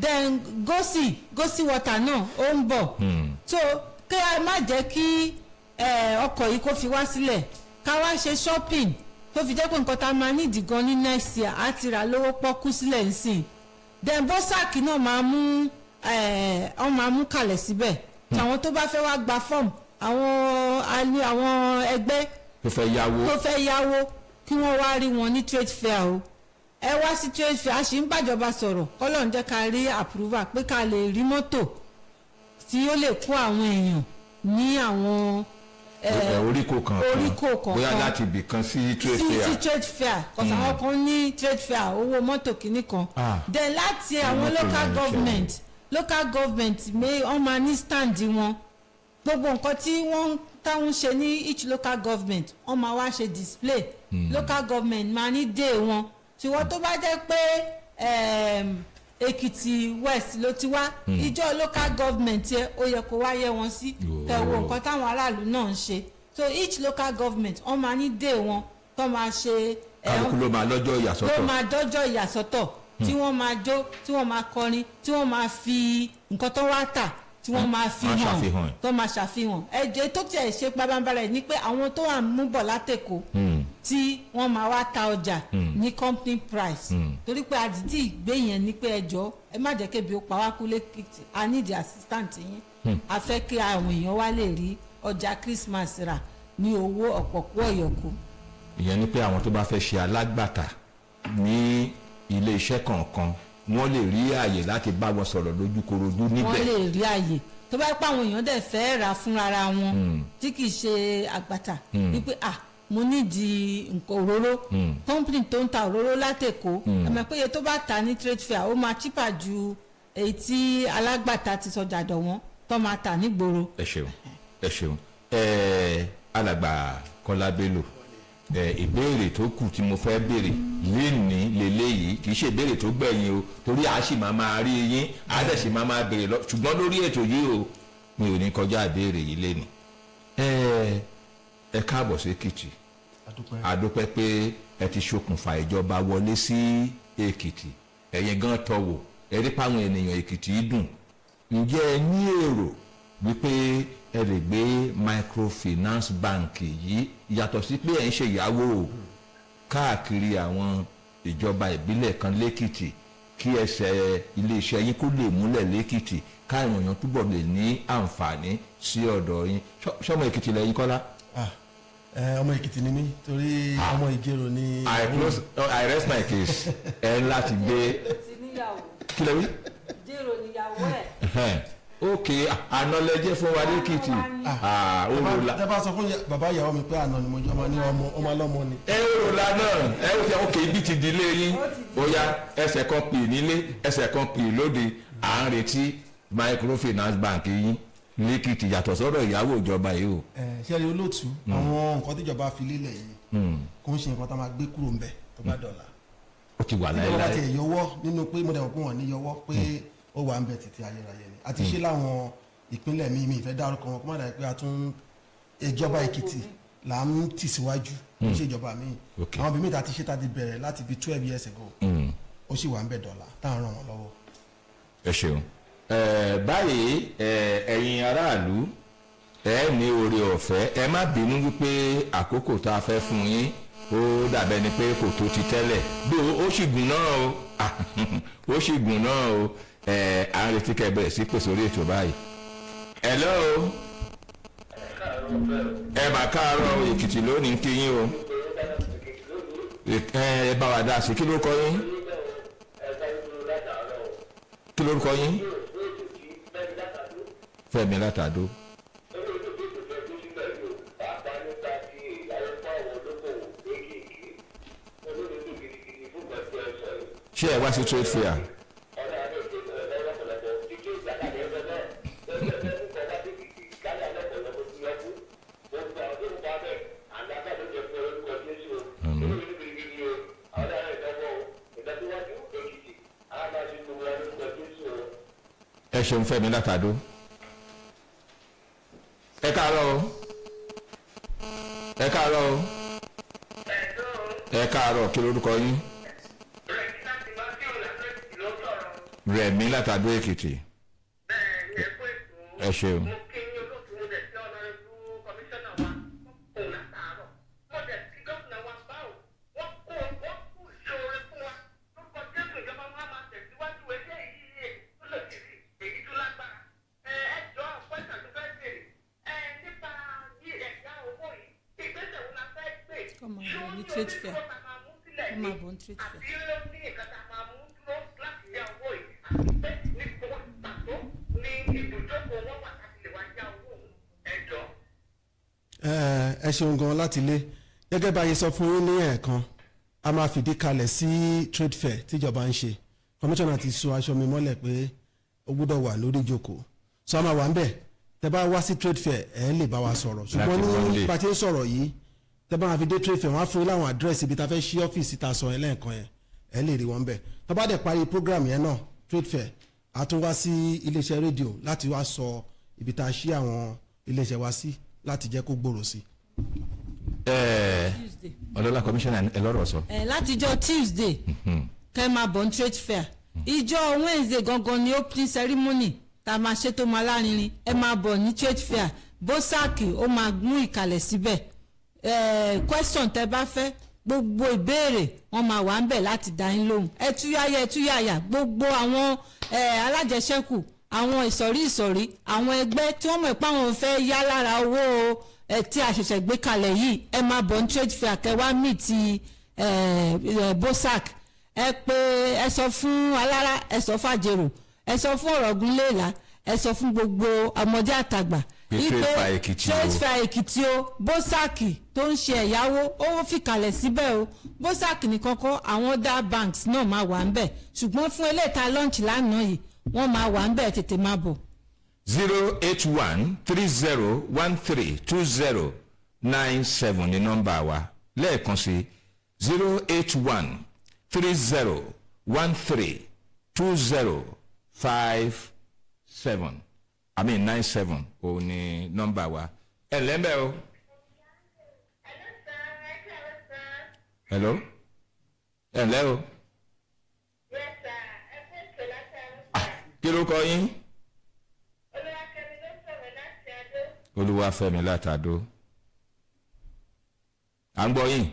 then gosi water náà ó ń bọ̀. so kí a má jẹ́ kí ọkọ̀ yìí kó fi wá sílẹ̀ ká wá ṣe shopping tó fi jẹ́ pé nǹkan tá a máa nídìí gan ní next year á ti rà lówó pọ́kú sílẹ̀ nsìn then mọ́sáàkì náà máa mú kalẹ̀ síbẹ̀ àwọn tó bá fẹ́ wá gba fọ́ọ̀mù àwọn ẹgbẹ́ tó fẹ́ yáwó kí wọ́n wá rí wọn ní trade fair o ẹ wá sí trade fair a sì ń bàjọba sọ̀rọ̀ kọ́lọ́n jẹ́ ká rí approval pé ká lè rí mọ́tò tí ó lè kó àwọn èèyàn ní àwọn oríkò kankan bóyá láti ibì kan sí trade fair kọ̀sán àwọn kan ní trade fair owó mọ́tò kìíní kan then láti àwọn local government wọ́n máa ní stand wọn gbogbo nǹkan tí wọ́n táwọn ṣe ní each local government wọ́n máa wá ṣe display local government máa ní day wọn tiwọn tó bá jẹ́ pé Ekiti West ló ti wá ìjọ local government yẹ ó yẹ kó wáyé wọn sí tẹ̀wọ̀ nǹkan táwọn aráàlú náà ń ṣe so each local government wọ́n máa ní day wọn tó máa ṣe kálukú ló máa lọ́jọ́ ìyàsọ́tọ̀ ló máa dọ́jọ́ ìyàsọ́tọ̀ tí wọ́n máa jó tí wọ́n máa kọrin tí wọ́n máa fi nǹkan tó wá tà tí wọ́n máa fi hàn tó máa ṣàfihàn ẹ̀jẹ̀ tó tiẹ̀ ṣe pabambara ẹ̀ ni pé àwọn tó wà mú bọ̀ látẹ̀kọ́ tí wọ́n máa wá ta ọjà ní company price torí pé àdìdí ìgbé yẹn ni pé ẹjọ́ ẹ má jẹ́ kébi ó pa wá kú lẹ́kìtì I need the assistant yín a fẹ́ kí àwọn èèyàn wá lè rí ọjà Christmas rà ní owó ọ̀pọ̀kú ọ̀yọ̀kú. ìyẹn ni pé àwọn tó bá fẹ́ ṣe alágbàtà ní ilé iṣẹ́ kọ̀ọ̀kan wọ́n lè rí àyè láti bá wọn sọ̀rọ̀ lójúkorojú níbẹ̀. wọ́n lè rí àyè tó bá pa àwọn èèyàn dẹ̀ fẹ́ rà fúnra wọn tí kì í ṣe àgbàtà wípé mo nídìí nǹkan òróró company tó ń ta òróró látẹ̀kọ́ àmọ́ pé iye tó bá ta ní trade fair ó máa cheaper ju èyí tí alágbàtà ti sọjà dọ̀ wọ́n tó máa tà nígboro. ẹ ṣeun alàgbà Kọ́lá Bello ìbéèrè tó kù tí mo fẹ́ béèrè lénìí lélẹ́yìí kì í ṣe ìbéèrè tó gbẹ̀yìn o torí a sì máa rí yín a dẹ̀ sì máa béèrè lọ ṣùgbọ́n lórí ètò yìí o mi ò ní kọjá ìbéèrè yìí lénìí. ẹ káàbọ̀ sí Èkìtì àdúpẹ́ pé ẹ ti ṣokùnfà ìjọba wọlé sí Èkìtì ẹ̀yin gan tọ̀wọ̀ ẹ rí páwọn ènìyàn Èkìtì dùn ǹjẹ́ ẹ ní èrò wípé ẹ lè gbé microfinance bank yìí yàtọ̀ sí pé ẹ̀ ń ṣe ìyàwó káàkiri àwọn ìjọba ìbílẹ̀ kan lẹ́kìtì kí ẹsẹ̀ iléeṣẹ́ yín kó lè múlẹ̀ lẹ́kìtì káwọn èèyàn túbọ̀ lè ní àǹfààní sí ọ̀dọ̀ yín ṣọmọ Èkìtì lẹ́yìn Kọ́lá. ọmọ Èkìtì ni mí torí ọmọ Ìjẹ̀rò ni. I rest my case ẹ ń láti gbé kí lè wí. Ìjẹ̀rò níyàwó ẹ̀. ok àná lẹjẹ fún wa lẹ́kìtì. tẹ bá sọ fún bàbá ìyàwó mi pé àná ni mo jọ ọmọ ní ọmọ ọlọ́mọ ni. ẹ ò la náà ẹ ò fi ok ibi ti di ilé yín ó yá ẹsẹ̀ kan pè nílé ẹsẹ̀ kan pè lóde à ń retí microfinance bank yín lẹ́kìtì yàtọ̀ sọ́dọ̀ ìyàwó ìjọba yìí o. ṣẹ́ni olóòtú àwọn nǹkan tíjọba fi lélẹ̀ yìí kò ń ṣe nǹkan tá a máa gbé kúrò ń bẹ̀ tó bá dọ̀la. ó ti wà láéláé. ìjọba ti yọwọ́ nínú pé mo dẹ̀ mọ̀ pé wọ́n ní yọwọ́ pé ó wà ń bẹ̀ títí ayérayé ni àti ṣé láwọn ìpínlẹ̀ mi ìfẹ́ dárúkọ wọn kó má dà pé a tún ìjọba Èkìtì là ń tì síwájú ṣe ìjọba mi àwọn bí mi ta ti ṣe ta ti bẹ̀rẹ̀ láti bí 12 years ago ó sì wà ń bẹ̀ dọ́là táwọn ràn wọ́n lọ́wọ́. ẹ ṣeun báyìí ẹ̀yin aráàlú ẹ ní oore ọ̀fẹ́ ẹ má bínú wípé àkókò tá a fẹ́ fún yín ó dàbẹ́ ni pé kò tó ti tẹ́lẹ̀ bí ó sì gùn náà o ó sì gùn náà o à ń retí kẹ́ bẹ̀rẹ̀ sí pèsè orí ètò báyìí. hello ẹ mà káàárọ̀ Èkìtì lónìí kí yín o ẹ bá wa dá sí kí ló kọ yín kí ló kọ yín Fẹ́mi látàdó. ṣé ẹ wá sí trade fair. ẹ ṣeun Fẹ́mi látàdó. ẹ káàárọ̀ o ẹ káàárọ̀ o ẹ káàárọ̀ kí lórúkọ yín. Rẹ̀mí látàdó Èkìtì. ẹ ṣeun. Come on, the trade fair. Come on, trade fair. ẹ ṣeun gan láti ilé gẹ́gẹ́ bá yẹ sọ fún yín ní ẹ̀ẹ̀kan a máa fìdí kalẹ̀ sí trade fair tíjọba ń ṣe kọmíṣánná ti so aṣọ mi mọ́lẹ̀ pé ó gbọ́dọ̀ wà lórí ìjókòó so a máa wà ń bẹ̀ tẹ́ bá wá sí trade fair ẹ̀ lè bá wa sọ̀rọ̀ ṣùgbọ́n ní bá ti ń sọ̀rọ̀ yìí tẹ́ bá máa fi dé trade fair wọ́n á fún yín láwọn àdírẹ́sì ibi tá a fẹ́ ṣí ọ́fíìsì tá a sọ ẹlẹ́ẹ̀kan yẹn ẹ̀ lè rí wọn bẹ̀ tó bá dẹ̀ parí program yẹn náà trade fair a tún wá sí iléeṣẹ́ rédíò láti wá sọ ibi tá a ṣí àwọn iléeṣẹ́ wa sí láti jẹ́ kó gbòòrò sí. ọlọ́lá commissioner ẹ lọ́rọ̀ sọ. látijọ́ Tuesday kẹ́ máa bọ̀ ní trade fair ìjọ Wednesday gangan ni opening ceremony tá a máa ṣe tó máa lárinrin ẹ máa bọ̀ ní trade fair bósáàkì ó máa mú ìkàlẹ̀ síbẹ̀ question tẹ́ bá fẹ́ gbogbo ìbéèrè wọn máa wà ń bẹ̀ láti dá yín lóhùn ẹ túyáyá gbogbo àwọn alájẹṣẹ́kù àwọn ìsọ̀rí àwọn ẹgbẹ́ tí wọ́n mọ̀ pé àwọn fẹ́ yá lára owó tí a ṣẹ̀ṣẹ̀ gbé kalẹ̀ yìí ẹ máa bọ̀ ní trade fair kẹwàá meet ti bosac ẹ pé ẹ sọ fún alára ẹ sọ fàjèrò ẹ sọ fún ọ̀rọ̀gúnléèlà ẹ sọ fún gbogbo ọmọdé àtàgbà trade fair Èkìtì o bosac tó ń ṣe ẹ̀yáwó ó fi kalẹ̀ síbẹ̀ o bosac nìkan kọ́ àwọn other banks náà máa wà ń bẹ̀ ṣùgbọ́n fún eléta lunch lánàá yìí wọ́n máa wà ń bẹ̀ tètè máa bọ̀. 08130132097 ní nọ́mbà wa lẹ́ẹ̀kan sí 08130132057 97 òun ní nọ́mbà wa ẹ lẹ́mbẹ̀ o. hello ẹ ǹlẹ́ o. kí ló kọ yín. Olúwafẹ́mi látàdó. à ń gbọ́ yín.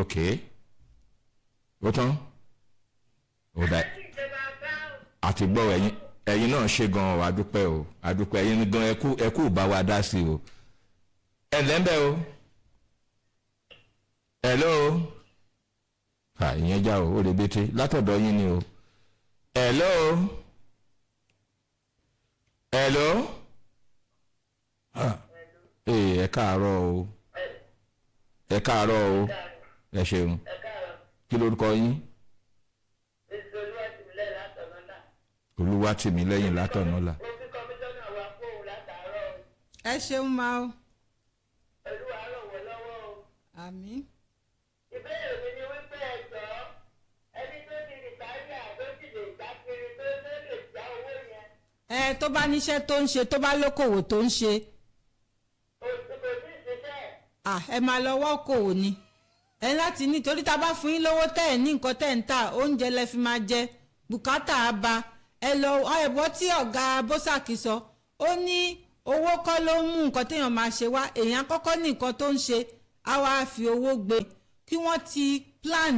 ok ó tán ó dá àti gbọ́ ẹ̀yin náà ṣe gan-an àdúpẹ́ o àdúpẹ́ ẹ̀yin gan ẹ kú bá wa dá sí o. ẹ lẹ́ńbẹ̀ o. hello ìyẹn já o ó lè bété látọ̀dọ̀ yín ni o. hello ẹ káàárọ̀ o ẹ káàárọ̀ o ẹ ṣeun kí lórúkọ yín. Olúwatìmílẹ́yìn látọ̀nọ́lá. ẹ ṣeun máa o. àmín. ìbéèrè mi ni wípé ẹ̀jọ́ ẹni tó ti rìtáyà ló sì lè gbá kiri tó lè já owó yẹn. tó bá níṣẹ́ tó ń ṣe tó bá lókòwò tó ń ṣe. Ẹ máa lọ wọ́kòwò ni ẹ láti nítorí tá a bá fún yín lówó tẹ́ ẹ̀ ní nǹkan tẹ́ ẹ̀ ń tà oúnjẹ lẹ fi máa jẹ bùkátà á ba ẹ lọ ẹ̀bọ́ tí ọ̀gá bọ́sàkì sọ ó ní owó kọ́ ló ń mú nǹkan téèyàn máa ṣe wá èèyàn kọ́kọ́ ní nǹkan tó ń ṣe á wá fi owó gbé kí wọ́n ti plan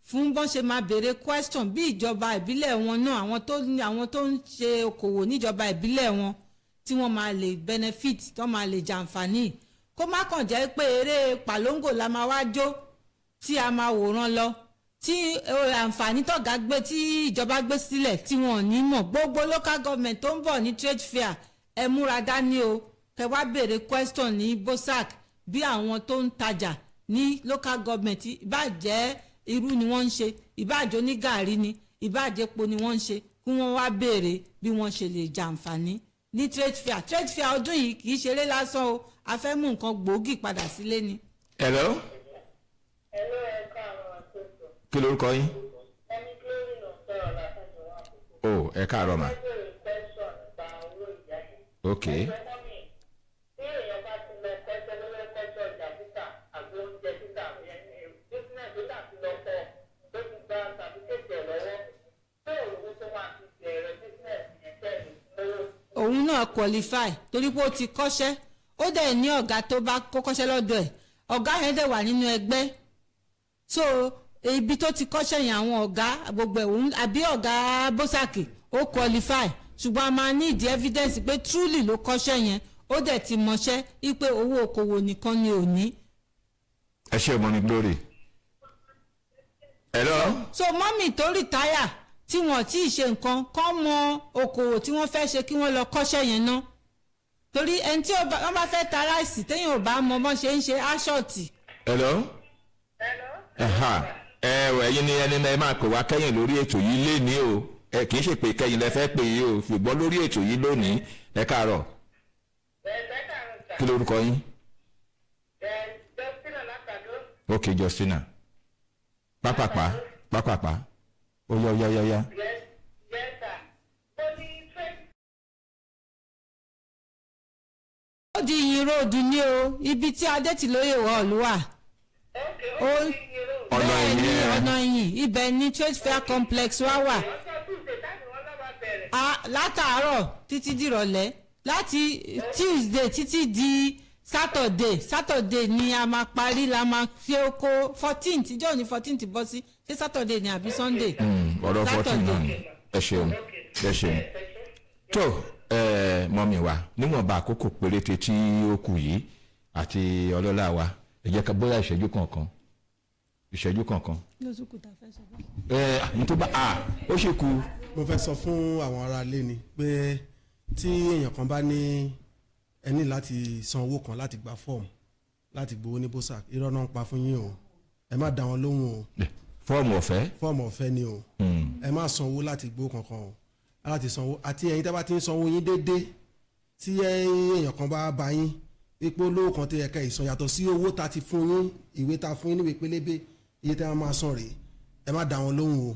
fún bọ́n ṣe máa béèrè question bí ìjọba ìbílẹ̀ wọn náà àwọn tó ń ṣe okòwò níjọba ìbílẹ̀ wọn tí wọ́n máa lè benefit tó máa lè jàǹfààní kó má kàn jẹ́ pé eré pàlóńgò la máa wá jó tí a máa wòran lọ tí àǹfààní tọ̀gá gbé tí ìjọba gbé sílẹ̀ tí wọn ò ní mọ̀ gbogbo local government tó ń bọ̀ ní trade fair ẹ múra dání o kẹ wá béèrè question ní bosac bí àwọn tó ń tajà ní local government ìbàjẹ́ irú ni wọ́n ń ṣe ìbàjẹ́ onígàrí ni ìbàjẹ́ epo ni wọ́n ń ṣe kí wọ́n wá béèrè bí wọ́n ṣe lè jàǹfààní ní trade fair ọdún yìí kì í ṣeré lásán o a fẹ́ mú nǹkan gbòógì padà sílé ni. hello. Hello, ẹ káàárọ̀ àtúntò. kí lorúkọ yín. Ẹni kí ló rìn náà sọ̀rọ̀ látàjọ wà kókó. ẹ káàárọ̀ mà. Ẹ bẹ̀rẹ̀ question nípa owó ìyá yẹn. ok. Ẹgbẹ́ mọ́mí, tí èèyàn bá ti lọ kọ́ṣẹ́ lọ́wọ́ kọ́ṣẹ́ ọjà títà àbí oúnjẹ títà business tó láti lọ kọ́ tó ti gba certificate ẹ̀ lọ́wọ́ tó òun tó máa ti bẹ̀rẹ̀ business yẹn tẹ̀lé lọ́wọ́. òun náà qualify torí pé ó ti kọ́ṣẹ́ ó dẹ̀ ní ọ̀gá tó bá kó kọ́ṣẹ́ lọ́dọ̀ ẹ̀ ọ̀gá yẹn dẹ̀ wà nínú ẹgbẹ́ so ibi tó ti kọ́ṣẹ́ yẹn àwọn ọ̀gá gbogbo ẹ̀hún àbí ọ̀gá bọ́sàkì ó qualify ṣùgbọ́n a máa ní ìdí evidence pé truly ló kọ́ṣẹ́ yẹn ó dẹ̀ ti mọṣẹ́ wípé owó okòwò nìkan ni ò ní. ẹ ṣe mọ́mí glory. hello. so mọ́mì tó rìtáyà tí wọ́n tí ì ṣe nǹkan kọ́ mọ okòwò tí wọ́n fẹ́ ṣe kí wọ́n lọ kọ́ṣẹ́ yẹn ná torí ẹni tí wọ́n bá fẹ́ ta ráìsì téèyàn ò bá mọ bọ́n ṣe ń ṣe áṣọ̀tì. hello. ẹ̀yin ni ẹni náà ẹ máa pè wá kẹ́yìn lórí ètò yìí lénìí o ẹ kì í ṣe pé kẹ́yìn lẹ fẹ́ pè yìí o ṣùgbọ́n lórí ètò yìí lónìí ẹ káàárọ̀. kí lorúkọ yín. ok Justina pápápá ó yá. ó di ìyìn róòdù ní o ibi tí adétìlóye wọ̀ ló wà. ọ̀nà ìyìn ibẹ̀ ni trade fair complex wà. látàárọ̀ títí dìrọ̀lẹ́ láti Tuesday títí di Saturday ni a máa parí la máa ṣe oko 14th ìjọ ní 14th bọ́ sí ṣé Saturday ni àbí Sunday. ọ̀rọ̀ 14 náà ẹ ṣeun tó mọ́mí wa níwọ̀nba àkókò péréte tí ó kù yìí àti ọlọ́lá wa ẹ jẹ́ ká bóyá ìṣẹ́jú kankan. lóṣùkù tá a fẹ́ sọ bá. nítorí ó ṣe kú. mo fẹ́ sọ fún àwọn ará ilé ni pé tí èèyàn kan bá ní ẹni láti san owó kan láti gba fọ́ọ̀mù láti gbowó ní bosac irọ́ náà ń pa fún yín o ẹ má dá wọn lóhùn o. fọ́ọ̀mù ọ̀fẹ́ ni o ẹ má san owó láti gbowó kankan o láti sanwó àti ẹ̀yin tẹ́ bá ti ń sanwó yín déédéé tí èèyàn kan bá bá yín ipò olówó kan tó yẹ ká ìsan yàtọ̀ sí owó ta ti fún yín ìwé ta fún yín níwèé pélébé iye tẹ́ wọ́n máa san rèé ẹ má dá wọn lóhùn o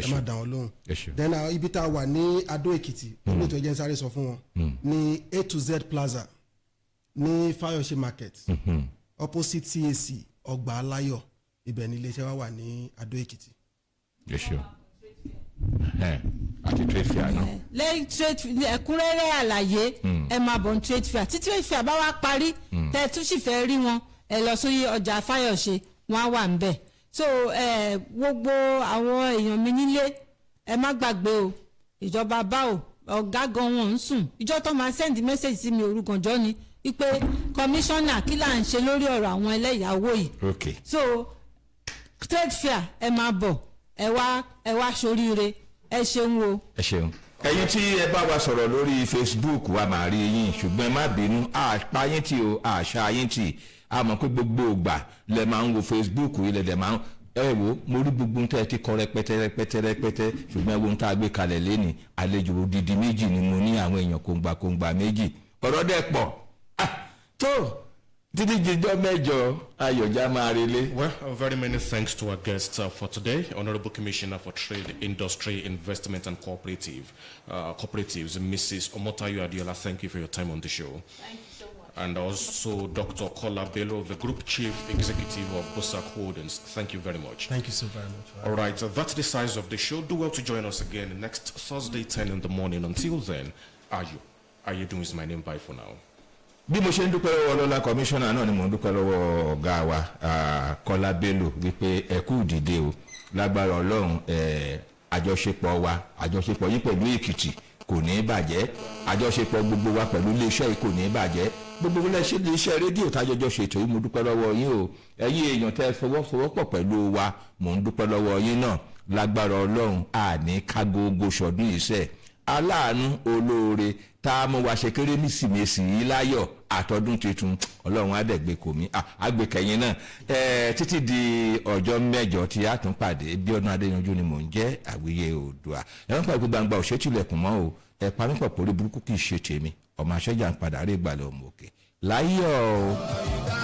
ẹ má dá wọn lóhùn then ibi tá a wà ní Adó Èkìtì olóòtú ẹjẹ ń sáré sọ fún wọn ní A to Z Plaza ní Fayose Market opposite CAC Ọgbà Aláyọ̀ ibẹ̀ ní iléeṣẹ́ wa wà ní Adó Èkìtì. àti trade fair náà. lẹ́yìn ẹ̀kúnrẹ́rẹ́ àlàyé ẹ máa bọ̀ ní trade fair tí trade fair bá wá parí tẹ́ ẹ tún sì fẹ́ rí wọn ẹ lọ sórí ọjà Fáyọ̀ṣe wọn á wà níbẹ̀ so gbogbo àwọn èèyàn mi nílé ẹ má gbàgbé o ìjọba bá o ọ̀gá gan wọn ń sùn ìjọ tó máa send message sí mi òrukànjọ́ ni wípé kọmíṣánná kí là ń ṣe lórí ọ̀rọ̀ àwọn ẹlẹ́yàwó yìí so trade fair ẹ máa bọ̀ ẹ wá ṣoríire ẹ ṣeun o. ẹ ṣeun. ẹ̀yin tí ẹ bá wa sọ̀rọ̀ lórí Facebook wa máa rí yín ṣùgbọ́n ẹ má bínú àpá yín tì o àṣà yín tì a mọ̀ pé gbogbo ìgbà lẹ máa ń wo Facebook yìí lẹ máa ń wo mo rí gbogbo ń tẹ́ ti kọ́ rẹpẹtẹ ṣùgbọ́n ewu ń tá a gbé kalẹ̀ lẹ́ni àlejò odidi méjì ni mo ní àwọn èèyàn kòǹgbà méjì ọ̀rọ̀ dẹ̀ pọ̀ tó títí jíjọ́ mẹ́jọ ayọ̀já máa relé. Well, very many thanks to our guests for today, Honorable Commissioner for Trade, Industry, Investment and Cooperatives, Mrs. Omotayo Adeola. Thank you for your time on the show. Thank you so much. And also Dr. Kola Bello, the Group Chief Executive of Bosak Holdings. Thank you very much. Thank you so very much. All right, that's the size of the show. Do well to join us again next Thursday, 10 in the morning. Until then, Ayo Ayedun is my name. Bye for now. Bí mo ṣe ń dúpẹ́ lọ́wọ́ ọlọ́lá kọmíṣánná náà ni mo ń dúpẹ́ lọ́wọ́ ọ̀gá wa Kọ́lá Bello wípé ẹ kú dìde o lágbára Ọlọ́run àjọṣepọ̀ wa àjọṣepọ̀ yìí pẹ̀lú Èkìtì kò ní bàjẹ́ àjọṣepọ̀ gbogbo wa pẹ̀lú iléeṣẹ́ yìí kò ní bàjẹ́ gbogbo iléeṣẹ́ rédíò tájọjọ ṣètò yìí mo dúpẹ́ lọ́wọ́ yín o ẹ̀yin èèyàn tẹ́ fọwọ́sowọ́pọ̀ pẹ̀lú wa mo ń dúpẹ́ lọ́wọ́ yín náà lágbára Ọlọ́run àní kágógó ṣọdún iṣẹ́ aláàánú olóore tá a mú wa ṣe Kérésìmesì yìí láyọ̀ àtọdún tuntun Ọlọ́run àdẹ̀gbẹ́ kò mí àgbẹ̀kẹ̀yìn náà títí di ọjọ́ mẹ́jọ tí a tún pàdé Bíọ́dún Adéyanjú ni mò ń jẹ́ àwíyé Oòduà ẹ̀wọ̀n pàdé gbangba òṣètìlẹ̀kùn mọ́ o panípọ̀ pòrí burúkú kì í ṣe tèmi ọmọ aṣẹ́jà ń padà rí ìgbàlẹ̀ ọmọ òkè láyọ̀ o.